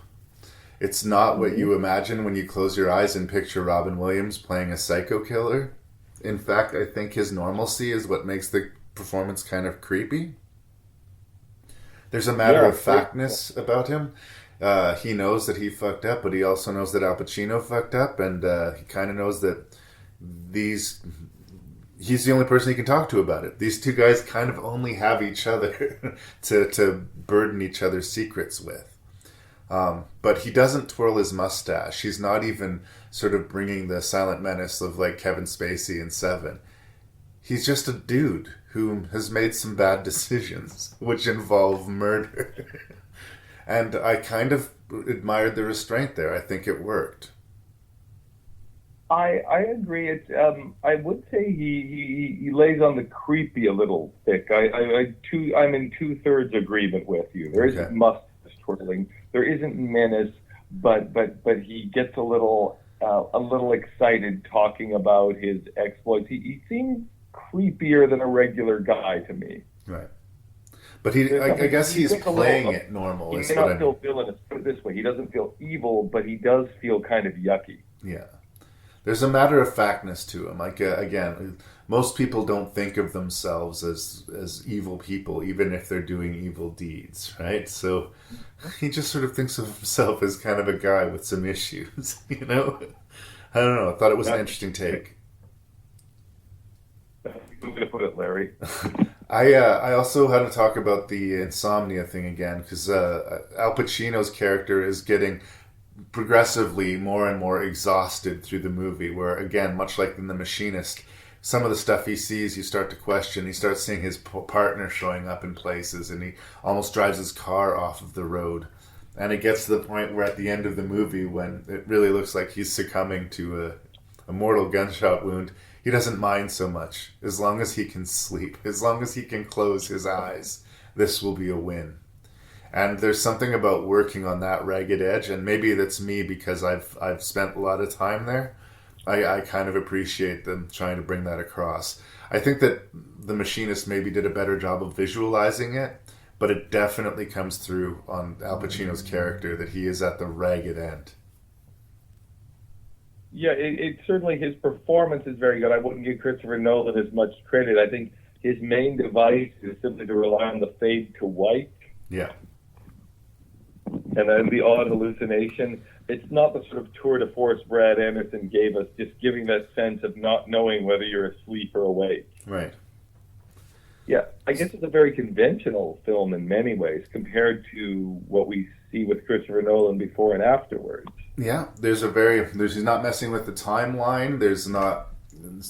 It's not what you imagine when you close your eyes and picture Robin Williams playing a psycho killer. In fact, I think his normalcy is what makes the performance kind of creepy. There's a matter of factness about him. He knows that he fucked up, but he also knows that Al Pacino fucked up, and he kind of knows that he's the only person he can talk to about it. These two guys kind of only have each other to burden each other's secrets with. But he doesn't twirl his mustache. He's not even sort of bringing the silent menace of like Kevin Spacey in Seven. He's just a dude who has made some bad decisions, which involve murder. And I kind of admired the restraint there. I think it worked. I agree. I would say he lays on the creepy a little thick. I'm in 2/3 agreement with you. There isn't mustache twirling. There isn't menace, but he gets a little excited talking about his exploits. He seems creepier than a regular guy to me. Right. But I guess he's playing it normal. He may not feel villainous. Put it this way: he doesn't feel evil, but he does feel kind of yucky. Yeah. There's a matter of factness to him. Like, again, most people don't think of themselves as evil people, even if they're doing evil deeds, right? So he just sort of thinks of himself as kind of a guy with some issues, you know? I don't know. I thought it was an interesting take. I'm going to put it, Larry. I also had to talk about the Insomnia thing again, because Al Pacino's character is getting progressively more and more exhausted through the movie, where, again, much like in The Machinist, some of the stuff he sees you start to question. He starts seeing his partner showing up in places, and he almost drives his car off of the road. And it gets to the point where at the end of the movie, when it really looks like he's succumbing to a mortal gunshot wound, he doesn't mind so much. As long as he can sleep, as long as he can close his eyes, this will be a win. And there's something about working on that ragged edge, and maybe that's me because I've spent a lot of time there. I kind of appreciate them trying to bring that across. I think that The Machinist maybe did a better job of visualizing it, but it definitely comes through on Al Pacino's character that he is at the ragged end. Yeah, it certainly, his performance is very good. I wouldn't give Christopher Nolan as much credit. I think his main device is simply to rely on the fade to white. Yeah. and then the odd hallucination. It's not the sort of tour de force Brad Anderson gave us, just giving that sense of not knowing whether you're asleep or awake. Right. Yeah, I guess it's a very conventional film in many ways compared to what we see with Christopher Nolan before and afterwards. Yeah, he's not messing with the timeline. It's not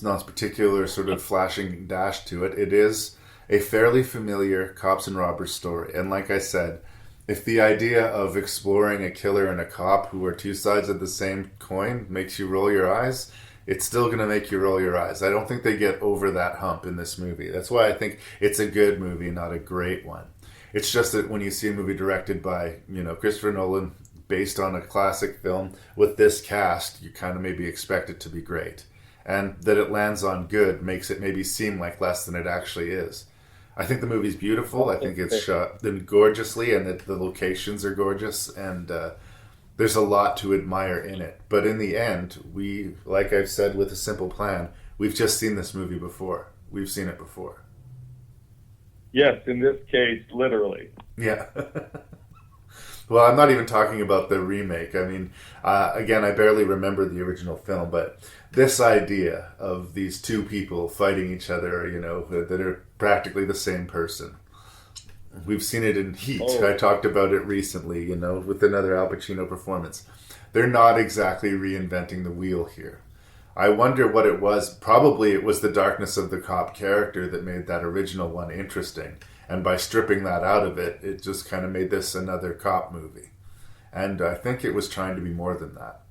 a particular sort of flashing dash to it. It is a fairly familiar cops and robbers story. And like I said, if the idea of exploring a killer and a cop who are two sides of the same coin makes you roll your eyes, it's still going to make you roll your eyes. I don't think they get over that hump in this movie. That's why I think it's a good movie, not a great one. It's just that when you see a movie directed by, Christopher Nolan, based on a classic film with this cast, you kind of maybe expect it to be great. And that it lands on good makes it maybe seem like less than it actually is. I think the movie's beautiful. I think it's shot gorgeously, and the locations are gorgeous, and there's a lot to admire in it. But in the end, like I've said with A Simple Plan, we've just seen this movie before. We've seen it before. Yes, in this case, literally. Yeah. Well, I'm not even talking about the remake. I mean, again, I barely remember the original film, but this idea of these two people fighting each other, that are practically the same person. We've seen it in Heat. Oh. I talked about it recently, with another Al Pacino performance. They're not exactly reinventing the wheel here. I wonder what it was. Probably it was the darkness of the cop character that made that original one interesting. And by stripping that out of it, it just kind of made this another cop movie. And I think it was trying to be more than that.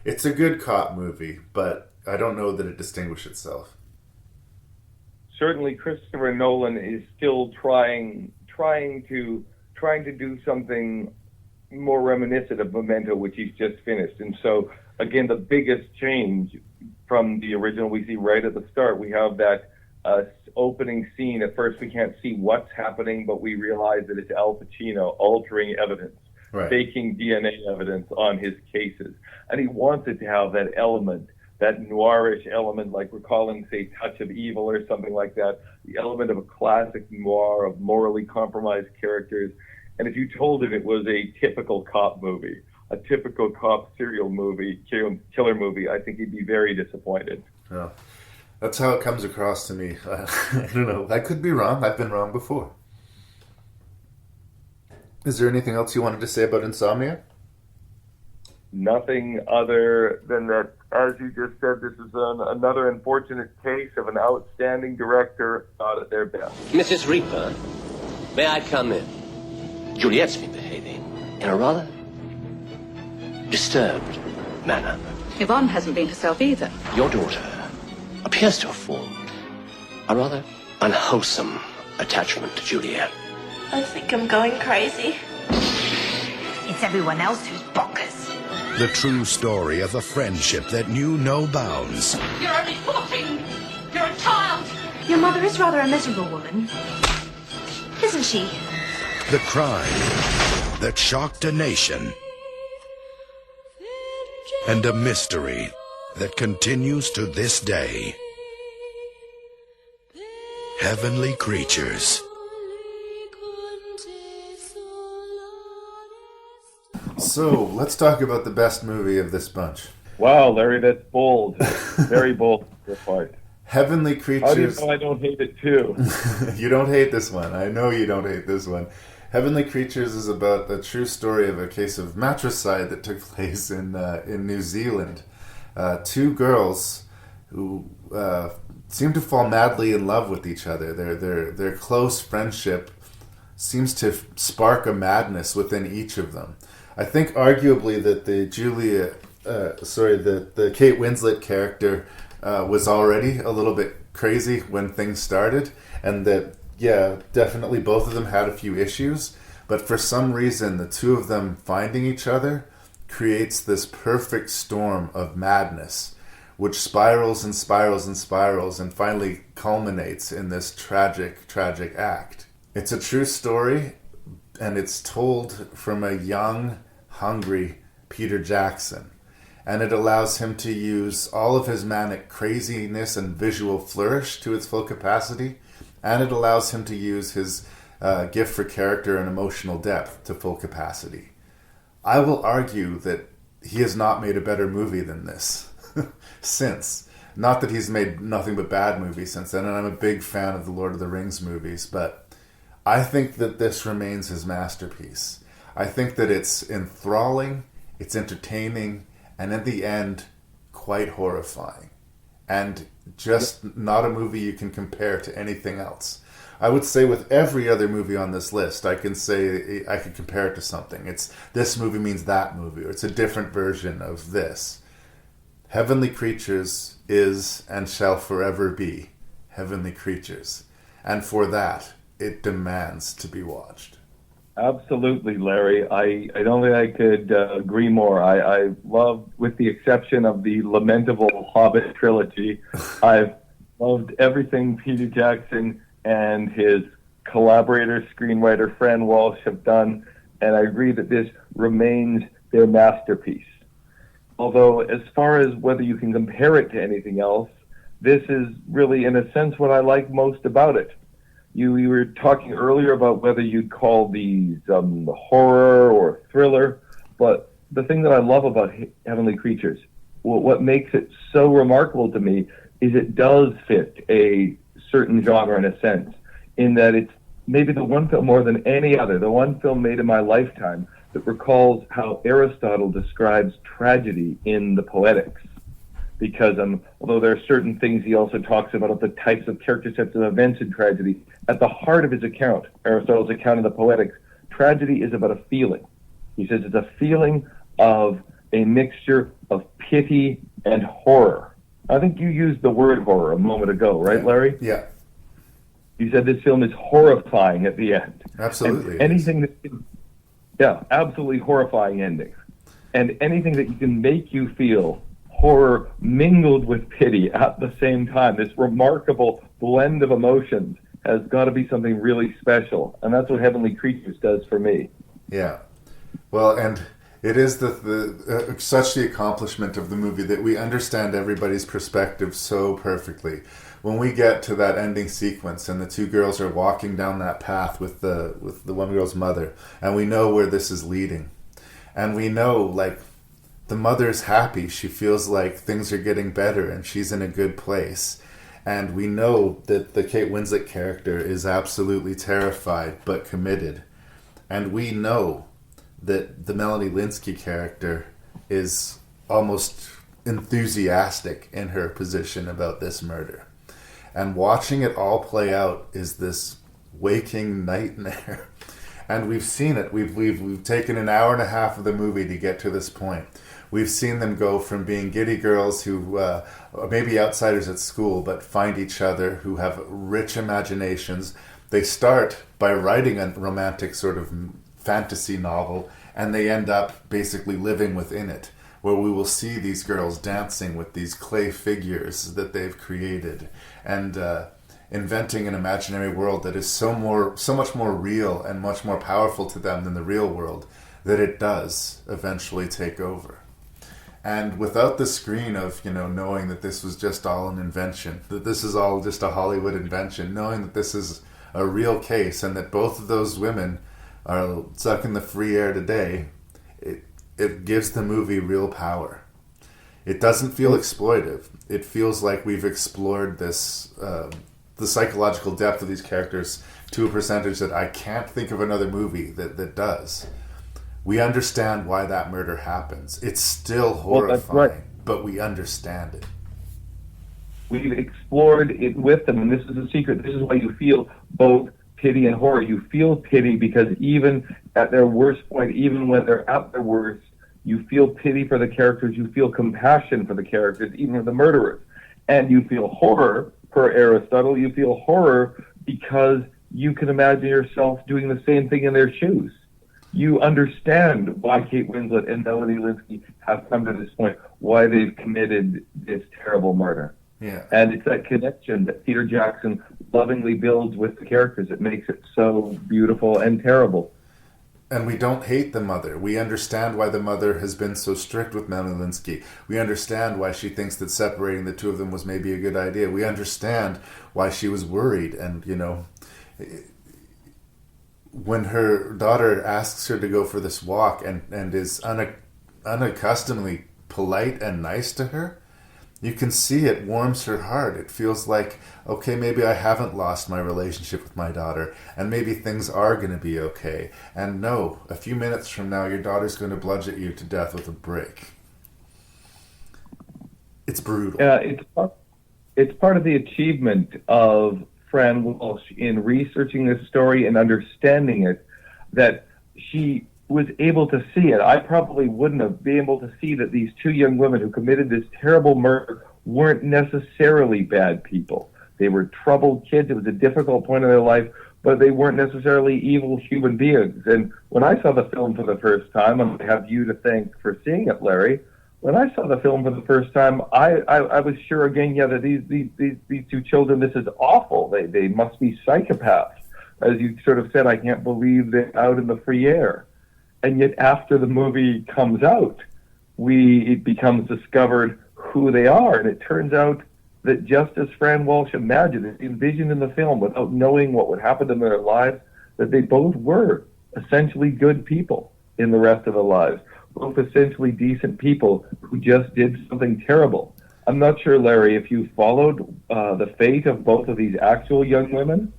It's a good cop movie, but I don't know that it distinguished itself. Certainly, Christopher Nolan is still trying to do something more reminiscent of Memento, which he's just finished. And so, again, the biggest change from the original we see right at the start, we have that opening scene. At first, we can't see what's happening, but we realize that it's Al Pacino altering evidence, right, faking DNA evidence on his cases. And he wants it to have that element, that noirish element, like we're calling, say, Touch of Evil or something like that, the element of a classic noir of morally compromised characters. And if you told him it was a typical cop movie, a typical cop serial movie, killer movie, I think he'd be very disappointed. Yeah. That's how it comes across to me. I don't know. I could be wrong. I've been wrong before. Is there anything else you wanted to say about Insomnia? Nothing other than that, as you just said, this is another unfortunate case of an outstanding director not at their best. Mrs. Reaper, may I come in? Juliet's been behaving in a rather disturbed manner. Yvonne hasn't been herself either. Your daughter appears to have formed a rather unwholesome attachment to Juliet. I think I'm going crazy. It's everyone else who's bonkers. The true story of a friendship that knew no bounds. You're only 14. You're a child. Your mother is rather a miserable woman, isn't she? The crime that shocked a nation. And a mystery that continues to this day. Heavenly Creatures. So, let's talk about the best movie of this bunch. Wow, Larry, that's bold. Very bold on your part. Heavenly Creatures. How do you know I don't hate it too? You don't hate this one. I know you don't hate this one. Heavenly Creatures is about the true story of a case of matricide that took place in New Zealand. Two girls who seem to fall madly in love with each other. Their close friendship seems to spark a madness within each of them. I think arguably that the Kate Winslet character was already a little bit crazy when things started, and that, yeah, definitely both of them had a few issues, but for some reason the two of them finding each other creates this perfect storm of madness, which spirals and spirals and spirals and finally culminates in this tragic act. It's a true story, and it's told from a young, hungry Peter Jackson. And it allows him to use all of his manic craziness and visual flourish to its full capacity. And it allows him to use his gift for character and emotional depth to full capacity. I will argue that he has not made a better movie than this since. Not that he's made nothing but bad movies since then, and I'm a big fan of the Lord of the Rings movies, but I think that this remains his masterpiece. I think that it's enthralling, it's entertaining, and in the end, quite horrifying. And just not a movie you can compare to anything else. I would say with every other movie on this list, I can say I could compare it to something. It's this movie means that movie, or it's a different version of this. Heavenly Creatures is and shall forever be Heavenly Creatures. And for that, it demands to be watched. Absolutely, Larry. I don't think I could agree more. I love, with the exception of the lamentable Hobbit trilogy, I've loved everything Peter Jackson and his collaborator, screenwriter Fran Walsh have done, and I agree that this remains their masterpiece. Although, as far as whether you can compare it to anything else, this is really, in a sense, what I like most about it. You were talking earlier about whether you'd call these horror or thriller, but the thing that I love about Heavenly Creatures, what makes it so remarkable to me, is it does fit a certain genre in a sense, in that it's maybe the one film more than any other, the one film made in my lifetime that recalls how Aristotle describes tragedy in the Poetics. Because although there are certain things he also talks about the types of character sets of events in tragedy, at the heart of his account, Aristotle's account of the Poetics, tragedy is about a feeling. He says it's a feeling of a mixture of pity and horror. I think you used the word horror a moment ago, right, Larry? Yeah. You said this film is horrifying at the end. Absolutely. And anything that, yeah, absolutely horrifying ending. And anything that you can make you feel horror mingled with pity at the same time, this remarkable blend of emotions, has got to be something really special. And that's what Heavenly Creatures does for me. Yeah. Well, and it is such the accomplishment of the movie that we understand everybody's perspective so perfectly. When we get to that ending sequence and the two girls are walking down that path with the one girl's mother, and we know where this is leading. And we know, like, the mother's happy. She feels like things are getting better and she's in a good place. And we know that the Kate Winslet character is absolutely terrified but committed. And we know that the Melanie Lynskey character is almost enthusiastic in her position about this murder. And watching it all play out is this waking nightmare. And we've seen it. We've taken an hour and a half of the movie to get to this point. We've seen them go from being giddy girls who maybe outsiders at school, but find each other, who have rich imaginations. They start by writing a romantic sort of fantasy novel, and they end up basically living within it, where we will see these girls dancing with these clay figures that they've created, and inventing an imaginary world that is so much more real and much more powerful to them than the real world, that it does eventually take over. And without the screen of, knowing that this was just all an invention, that this is all just a Hollywood invention, knowing that this is a real case and that both of those women are sucking the free air today, it gives the movie real power. It doesn't feel exploitive. It feels like we've explored this, the psychological depth of these characters to a percentage that I can't think of another movie that does. We understand why that murder happens. It's still horrifying, but we understand it. We've explored it with them, and this is the secret. This is why you feel both pity and horror. You feel pity because even at their worst point, even when they're at their worst, you feel pity for the characters. You feel compassion for the characters, even for the murderers. And you feel horror, per Aristotle, you feel horror because you can imagine yourself doing the same thing in their shoes. You understand why Kate Winslet and Melanie Lynskey have come to this point, why they've committed this terrible murder. Yeah. And it's that connection that Peter Jackson lovingly builds with the characters that makes it so beautiful and terrible. And we don't hate the mother. We understand why the mother has been so strict with Melanie Lynskey. We understand why she thinks that separating the two of them was maybe a good idea. We understand why she was worried and, when her daughter asks her to go for this walk and is unaccustomedly polite and nice to her, you can see it warms her heart. It feels like, okay, maybe I haven't lost my relationship with my daughter, and maybe things are going to be okay. And no, a few minutes from now, your daughter's going to bludgeon you to death with a brick. It's brutal. It's part of the achievement of Fran Walsh in researching this story and understanding it, that she was able to see it. I probably wouldn't have been able to see that these two young women who committed this terrible murder weren't necessarily bad people. They were troubled kids. It was a difficult point in their life, but they weren't necessarily evil human beings. And when I saw the film for the first time, and I have you to thank for seeing it, Larry, when I saw the film for the first time, I was sure again, that these two children, this is awful. They must be psychopaths. As you sort of said, I can't believe they're out in the free air. And yet after the movie comes out, it becomes discovered who they are. And it turns out that just as Fran Walsh imagined, envisioned in the film, without knowing what would happen to them in their lives, that they both were essentially good people in the rest of their lives. Both essentially decent people who just did something terrible. I'm not sure, Larry, if you followed the fate of both of these actual young women.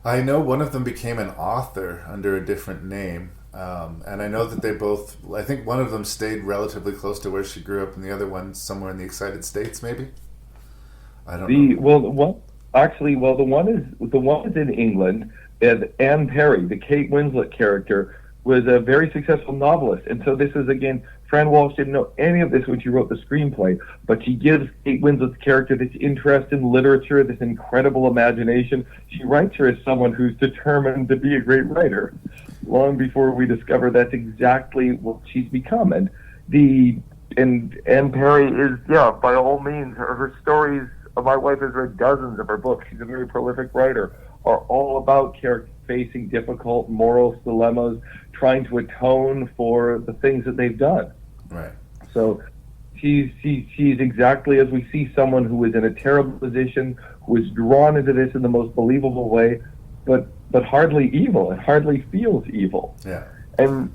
I know one of them became an author under a different name. And I know that they both, I think one of them stayed relatively close to where she grew up, and the other one somewhere in the Excited States, maybe? I don't know. The one is in England, and Anne Perry, the Kate Winslet character, was a very successful novelist. And so this is, again, Fran Walsh didn't know any of this when she wrote the screenplay, but she gives Kate Winslet's character this interest in literature, this incredible imagination. She writes her as someone who's determined to be a great writer, long before we discover that's exactly what she's become. And Anne Perry is, by all means, her stories, my wife has read dozens of her books, she's a very prolific writer, are all about characters facing difficult moral dilemmas, trying to atone for the things that they've done. Right. So she's exactly as we see someone who is in a terrible position, who is drawn into this in the most believable way, but hardly evil and hardly feels evil. Yeah. And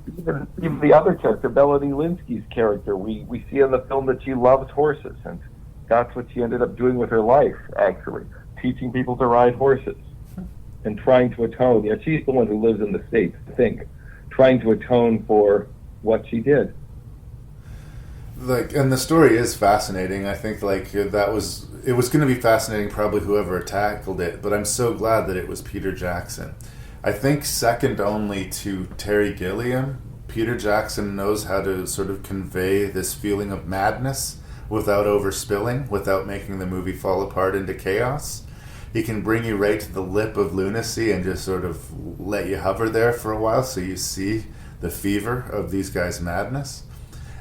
even the other character, Melanie Linsky's character, we see in the film that she loves horses, and that's what she ended up doing with her life, actually, teaching people to ride horses and trying to atone. She's the one who lives in the States, I think, trying to atone for what she did. And the story is fascinating. I think it was going to be fascinating, probably whoever tackled it, but I'm so glad that it was Peter Jackson. I think second only to Terry Gilliam, Peter Jackson knows how to sort of convey this feeling of madness without overspilling, without making the movie fall apart into chaos. He can bring you right to the lip of lunacy and just sort of let you hover there for a while so you see the fever of these guys' madness.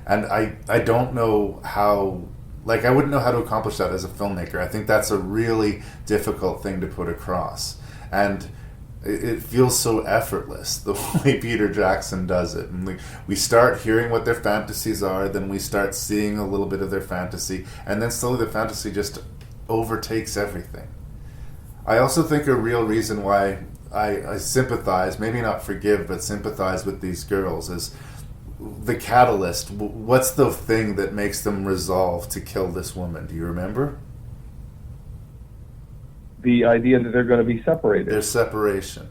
And I don't know how, I wouldn't know how to accomplish that as a filmmaker. I think that's a really difficult thing to put across. And it feels so effortless, the way Peter Jackson does it. And we start hearing what their fantasies are, then we start seeing a little bit of their fantasy, and then slowly the fantasy just overtakes everything. I also think a real reason why I sympathize, maybe not forgive, but sympathize with these girls is the catalyst. What's the thing that makes them resolve to kill this woman? Do you remember? The idea that they're going to be separated. Their separation.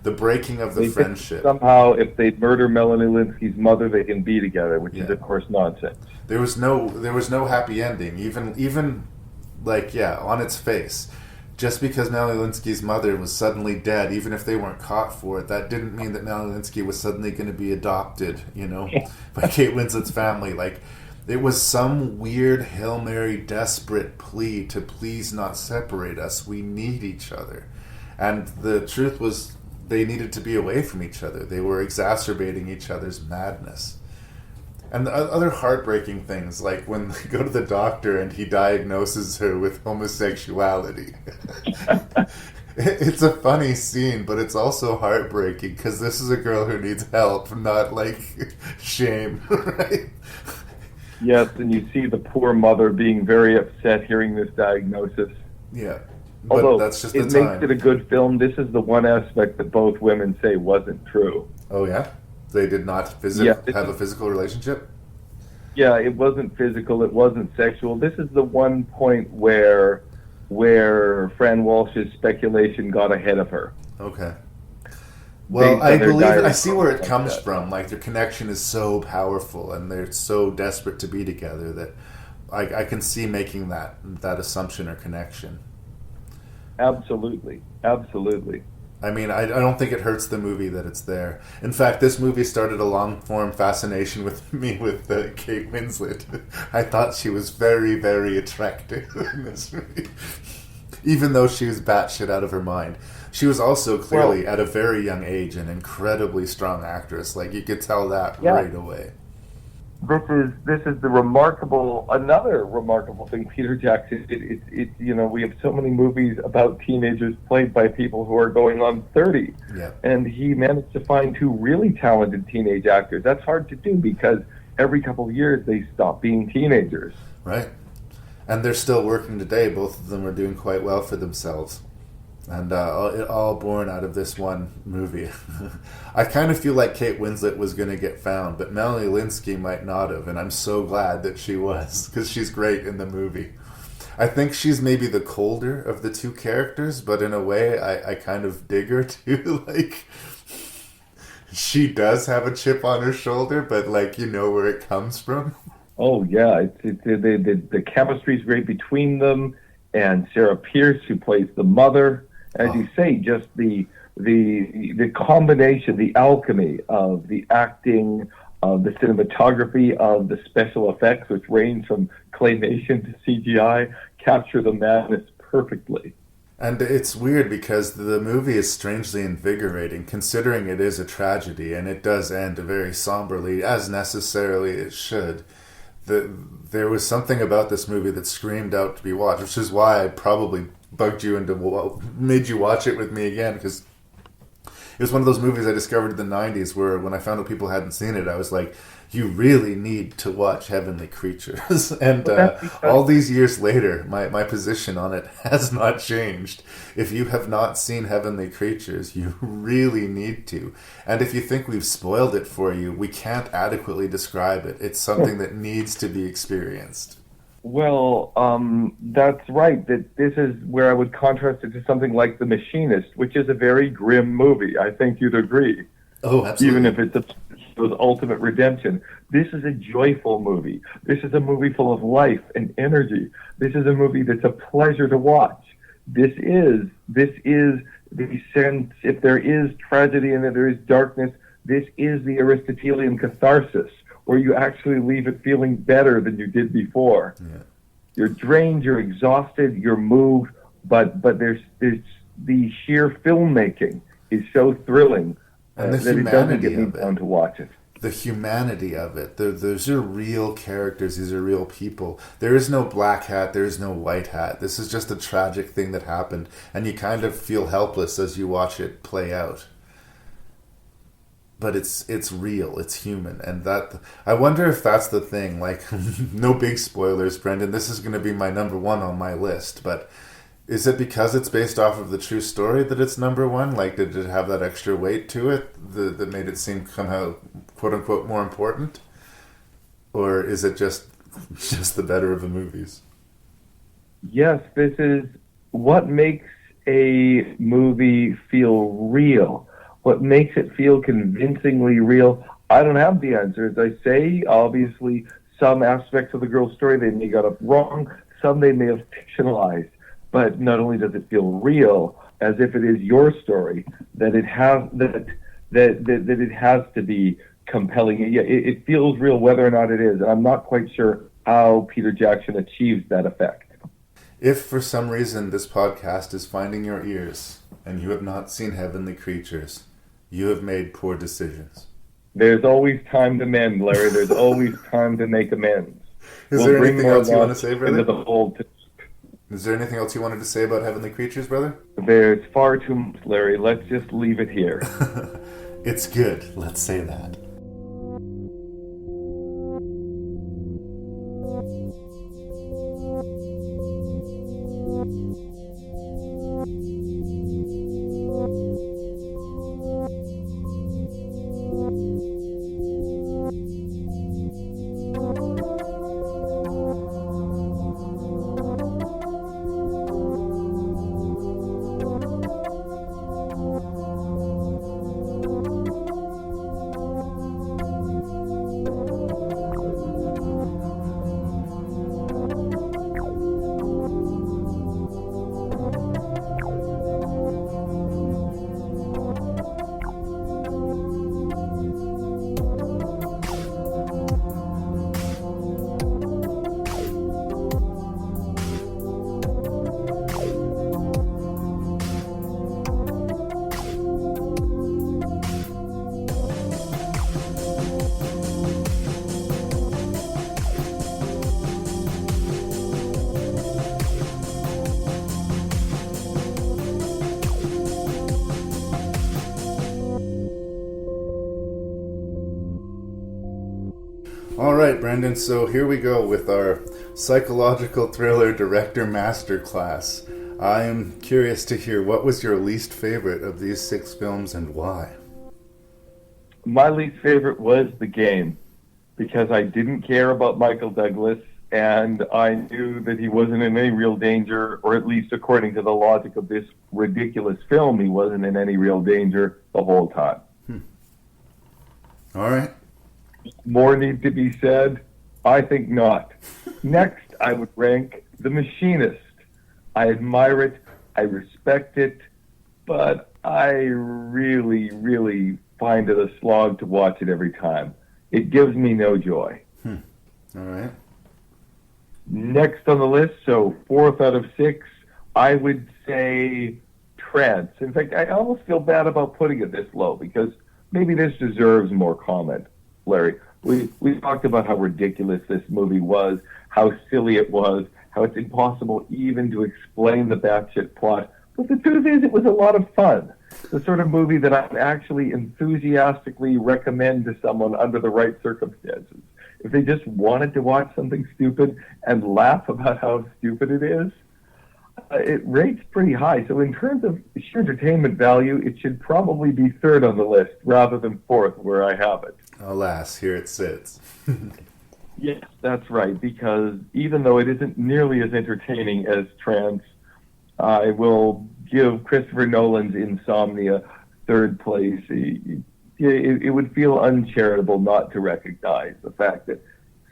The breaking of the friendship. Somehow, if they murder Melanie Linsky's mother, they can be together, which is, of course, nonsense. There was no happy ending, even on its face. Just because Melanie Linsky's mother was suddenly dead, even if they weren't caught for it, that didn't mean that Melanie Linsky was suddenly going to be adopted, by Kate Winslet's family. It was some weird Hail Mary desperate plea to please not separate us. We need each other. And the truth was, they needed to be away from each other. They were exacerbating each other's madness. And the other heartbreaking things, like when they go to the doctor and he diagnoses her with homosexuality. It's a funny scene, but it's also heartbreaking because this is a girl who needs help, not shame, right? Yes, and you see the poor mother being very upset hearing this diagnosis. Yeah. Although that's just the it time. makes it a good film, this is the one aspect that both women say wasn't true. Oh yeah? They did not have a physical relationship? Yeah, it wasn't physical, it wasn't sexual. This is the one point where Fran Walsh's speculation got ahead of her. Okay. Well, I see where it comes from. Like, their connection is so powerful and they're so desperate to be together that I can see making that assumption or connection. Absolutely. Absolutely. I mean, I don't think it hurts the movie that it's there. In fact, this movie started a long-form fascination with me with Kate Winslet. I thought she was very, very attractive in this movie. Even though she was batshit out of her mind. She was also clearly, at a very young age, an incredibly strong actress. Like, you could tell that right away. This is another remarkable thing, Peter Jackson. We have so many movies about teenagers played by people who are going on 30. Yeah. And he managed to find two really talented teenage actors. That's hard to do because every couple of years they stop being teenagers. Right. And they're still working today. Both of them are doing quite well for themselves. And it all born out of this one movie. I kind of feel like Kate Winslet was going to get found, but Melanie Linsky might not have, and I'm so glad that she was, because she's great in the movie. I think she's maybe the colder of the two characters, but in a way, I kind of dig her too. Like, she does have a chip on her shoulder, but like, you know where it comes from. Oh yeah, the chemistry's great between them, and Sarah Pierce, who plays the mother. As you say, just the combination, the alchemy of the acting, of the cinematography, of the special effects, which range from claymation to CGI, capture the madness perfectly. And it's weird because the movie is strangely invigorating, considering it is a tragedy, and it does end very somberly, as necessarily it should. There was something about this movie that screamed out to be watched, which is why I probably made you watch it with me again, because it was one of those movies I discovered in the 90s where when I found out people hadn't seen it, I was like, you really need to watch Heavenly Creatures. And all these years later, my position on it has not changed. If you have not seen Heavenly Creatures, you really need to. And if you think we've spoiled it for you, we can't adequately describe it. It's something that needs to be experienced. Well, that's right. That this is where I would contrast it to something like The Machinist, which is a very grim movie. I think you'd agree. Oh, absolutely. Even if it's the ultimate redemption. This is a joyful movie. This is a movie full of life and energy. This is a movie that's a pleasure to watch. This is the sense, if there is tragedy and if there is darkness, this is the Aristotelian catharsis, where you actually leave it feeling better than you did before. Yeah. You're drained, you're exhausted, you're moved, but there's the sheer filmmaking is so thrilling and the that it doesn't get me down to watch it. The humanity of it. Those are real characters. These are real people. There is no black hat. There is no white hat. This is just a tragic thing that happened, and you kind of feel helpless as you watch it play out. But it's real, it's human, and that I wonder if that's the thing. Like, no big spoilers, Brendan. This is going to be my number one on my list. But is it because it's based off of the true story that it's number one? Like, did it have that extra weight to it that made it seem somehow, quote unquote, more important? Or is it just the better of the movies? Yes, this is what makes a movie feel real. What makes it feel convincingly real? I don't have the answer. As I say, obviously, some aspects of the girl's story they may got up wrong. Some they may have fictionalized. But not only does it feel real, as if it is your story, that it has that it has to be compelling. It feels real whether or not it is. And I'm not quite sure how Peter Jackson achieves that effect. If for some reason this podcast is finding your ears and you have not seen Heavenly Creatures, you have made poor decisions. There's always time to mend, Larry. There's always time to make amends. Is there anything else you want to say, brother? Into the fold. Is there anything else you wanted to say about Heavenly Creatures, brother? There's far too much, Larry. Let's just leave it here. It's good. Let's say that. All right, Brendan, so here we go with our psychological thriller director masterclass. I am curious to hear, what was your least favorite of these 6 films and why? My least favorite was The Game, because I didn't care about Michael Douglas, and I knew that he wasn't in any real danger, or at least according to the logic of this ridiculous film, he wasn't in any real danger the whole time. All right. More need to be said? I think not. Next, I would rank The Machinist. I admire it, I respect it, but I really, really find it a slog to watch it every time. It gives me no joy. All right. Next on the list, so 4th out of 6, I would say Trance. In fact, I almost feel bad about putting it this low because maybe this deserves more comment, Larry. We talked about how ridiculous this movie was, how silly it was, how it's impossible even to explain the batshit plot. But the truth is, it was a lot of fun. The sort of movie that I'd actually enthusiastically recommend to someone under the right circumstances. If they just wanted to watch something stupid and laugh about how stupid it is, it rates pretty high. So in terms of sheer entertainment value, it should probably be 3rd on the list rather than 4th where I have it. Alas, here it sits. Yes, that's right, because even though it isn't nearly as entertaining as Trance, I will give Christopher Nolan's Insomnia 3rd place. It would feel uncharitable not to recognize the fact that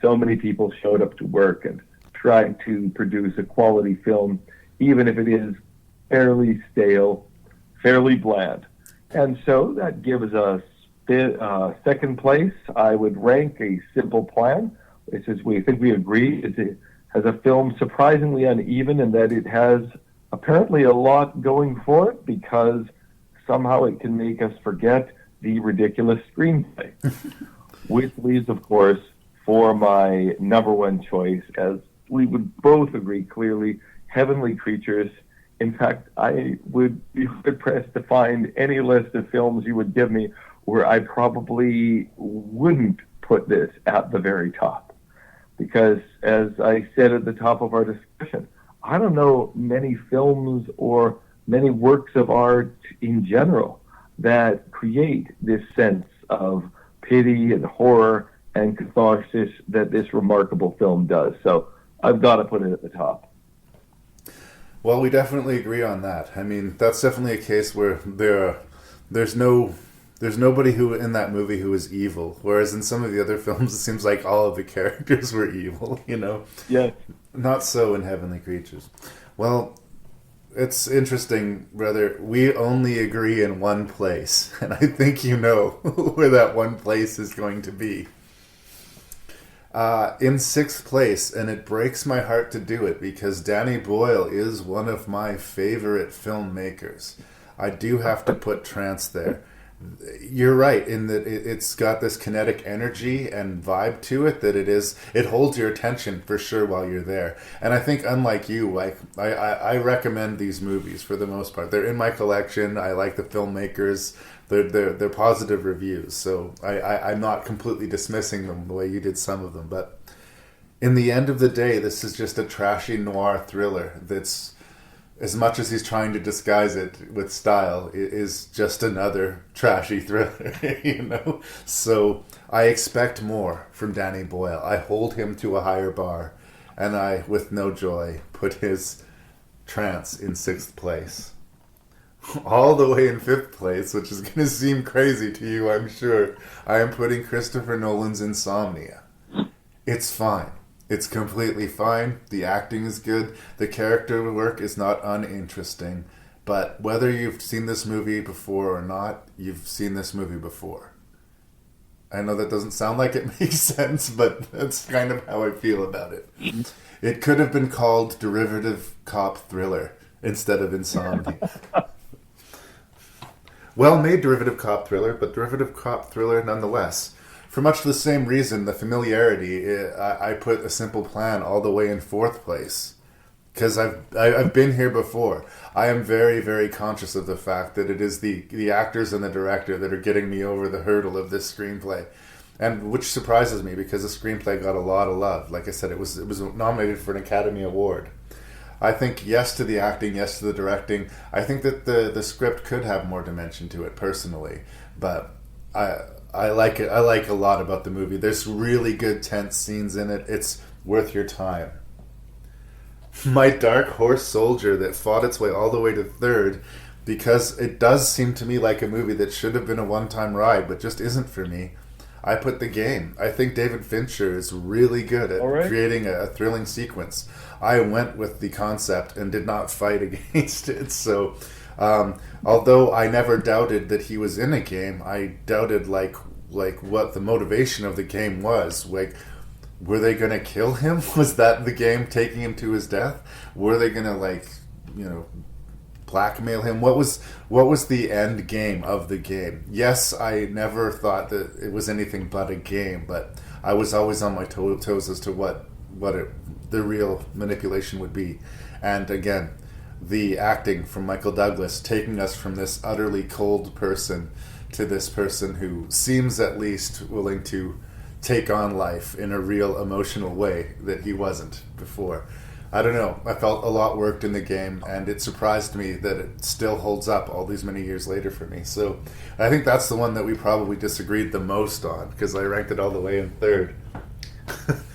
so many people showed up to work and tried to produce a quality film, even if it is fairly stale, fairly bland. And so that gives us 2nd place. I would rank A Simple Plan. It's as we think we agree. It has a film surprisingly uneven in that it has apparently a lot going for it because somehow it can make us forget the ridiculous screenplay. Which leaves, of course, for my number 1 choice, as we would both agree clearly, Heavenly Creatures. In fact, I would be hard-pressed to find any list of films you would give me where I probably wouldn't put this at the very top. Because, as I said at the top of our discussion, I don't know many films or many works of art in general that create this sense of pity and horror and catharsis that this remarkable film does. So I've got to put it at the top. Well, we definitely agree on that. I mean, that's definitely a case where there's nobody who in that movie who is evil, whereas in some of the other films it seems like all of the characters were evil, you know? Yeah. Not so in Heavenly Creatures. Well, it's interesting, brother. We only agree in one place, and I think you know where that one place is going to be. In 6th place, and it breaks my heart to do it because Danny Boyle is one of my favorite filmmakers. I do have to put Trance there. You're right in that it's got this kinetic energy and vibe to it that it holds your attention for sure while you're there. And I think unlike you, like I recommend these movies for the most part. They're in my collection. I like the filmmakers. They're positive reviews. So I'm not completely dismissing them the way you did some of them. But in the end of the day, this is just a trashy noir thriller that's, as much as he's trying to disguise it with style, it is just another trashy thriller, you know? So I expect more from Danny Boyle. I hold him to a higher bar, and I, with no joy, put his Trance in 6th place. All the way in 5th place, which is going to seem crazy to you, I'm sure, I am putting Christopher Nolan's Insomnia. It's fine. It's completely fine. The acting is good. The character work is not uninteresting. But whether you've seen this movie before or not, you've seen this movie before. I know that doesn't sound like it makes sense, but that's kind of how I feel about it. It could have been called Derivative Cop Thriller instead of Insomnia. Well-made Derivative Cop Thriller, but Derivative Cop Thriller nonetheless. For much the same reason, the familiarity, I put A Simple Plan all the way in 4th place. Because I've been here before. I am very, very conscious of the fact that it is the actors and the director that are getting me over the hurdle of this screenplay. and which surprises me because the screenplay got a lot of love. Like I said, it was nominated for an Academy Award. I think yes to the acting, yes to the directing. I think that the script could have more dimension to it personally, but I like it. I like a lot about the movie. There's really good tense scenes in it. It's worth your time. My Dark Horse Soldier that fought its way all the way to third, because it does seem to me like a movie that should have been a one-time ride, but just isn't for me. I put The Game. I think David Fincher is really good at creating a thrilling sequence. I went with the concept and did not fight against it. So, although I never doubted that he was in a game, I doubted like what the motivation of the game was. Like, were they going to kill him? Was that the game taking him to his death? Were they going to blackmail him? What was the end game of the game? Yes, I never thought that it was anything but a game, but I was always on my toes as to what the real manipulation would be. And again, the acting from Michael Douglas, taking us from this utterly cold person to this person who seems at least willing to take on life in a real emotional way that he wasn't before. I don't know. I felt a lot worked in the game, and it surprised me that it still holds up all these many years later for me. So I think that's the one that we probably disagreed the most on, because I ranked it all the way in third.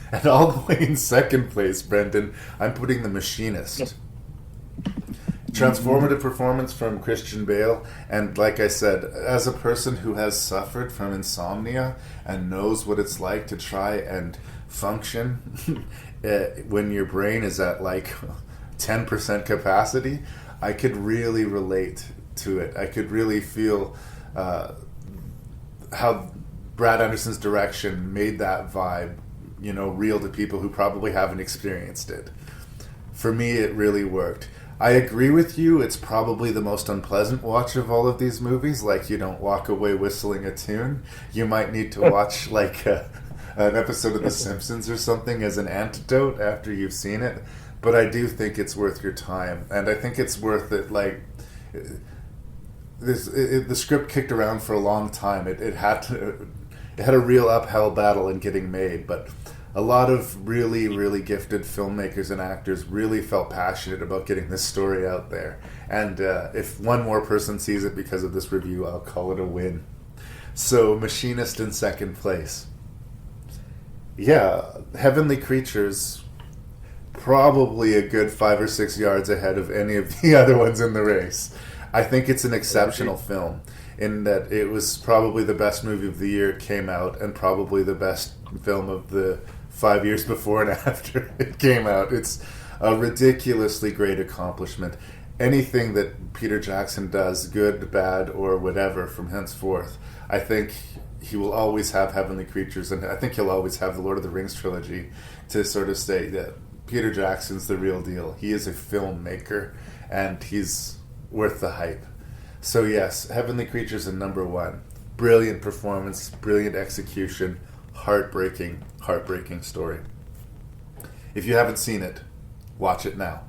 And all the way in second place, Brendan, I'm putting The Machinist. Transformative performance from Christian Bale, and like I said, as a person who has suffered from insomnia and knows what it's like to try and function when your brain is at like 10% capacity, I could really relate to it. I could really feel how Brad Anderson's direction made that vibe, real to people who probably haven't experienced it. For me, it really worked. I agree with you. It's probably the most unpleasant watch of all of these movies. Like, you don't walk away whistling a tune. You might need to watch like an episode of The Simpsons or something as an antidote after you've seen it. But I do think it's worth your time, and I think it's worth it. Like, the script kicked around for a long time. It had a real uphill battle in getting made, but a lot of really, really gifted filmmakers and actors really felt passionate about getting this story out there. And if one more person sees it because of this review, I'll call it a win. So, Machinist in second place. Yeah, Heavenly Creatures, probably a good 5 or 6 yards ahead of any of the other ones in the race. I think it's an exceptional film in that it was probably the best movie of the year it came out, and probably the best film of the 5 years before and after it came out. It's a ridiculously great accomplishment. Anything that Peter Jackson does, good, bad, or whatever, from henceforth, I think he will always have Heavenly Creatures, and I think he'll always have the Lord of the Rings trilogy to sort of say that Peter Jackson's the real deal. He is a filmmaker, and he's worth the hype. So yes, Heavenly Creatures in number one. Brilliant performance, brilliant execution, heartbreaking story. If you haven't seen it, watch it now.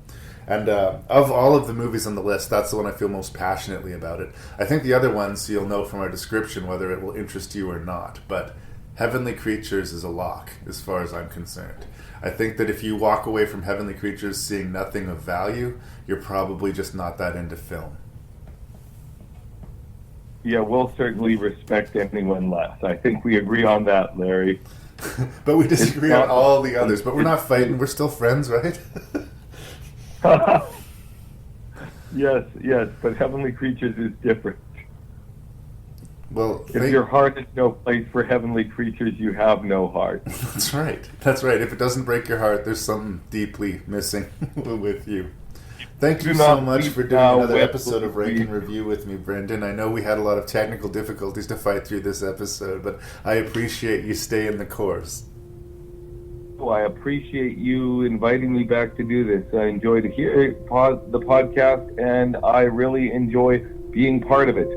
And of all of the movies on the list, that's the one I feel most passionately about it. I think the other ones you'll know from our description whether it will interest you or not, but Heavenly Creatures is a lock as far as I'm concerned. I think that if you walk away from Heavenly Creatures seeing nothing of value, you're probably just not that into film. Yeah, we'll certainly respect anyone less. I think we agree on that, Larry. But we disagree on all the others. But we're not fighting. We're still friends, right? Yes, but Heavenly Creatures is different. Well, if your heart is no place for Heavenly Creatures, you have no heart. That's right. If it doesn't break your heart, there's something deeply missing with you. Thank you so much for doing another episode of Rank and Review with me, Brendan. I know we had a lot of technical difficulties to fight through this episode, but I appreciate you staying the course. Oh, I appreciate you inviting me back to do this. I enjoy to hear the podcast, and I really enjoy being part of it.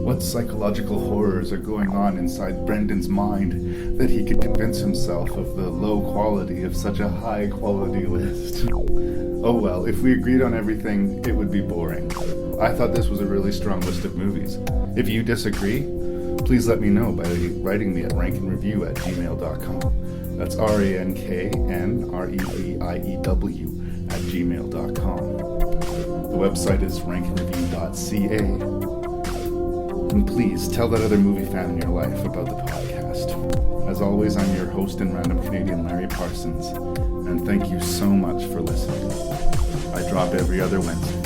What psychological horrors are going on inside Brendan's mind that he could convince himself of the low quality of such a high quality list? Oh well, if we agreed on everything, it would be boring. I thought this was a really strong list of movies. If you disagree, please let me know by writing me at ranknreview@gmail.com. That's ranknreview@gmail.com. The website is ranknreview.ca. And please tell that other movie fan in your life about the podcast. As always, I'm your host and random Canadian Larry Parsons, and thank you so much for listening. I drop every other Wednesday.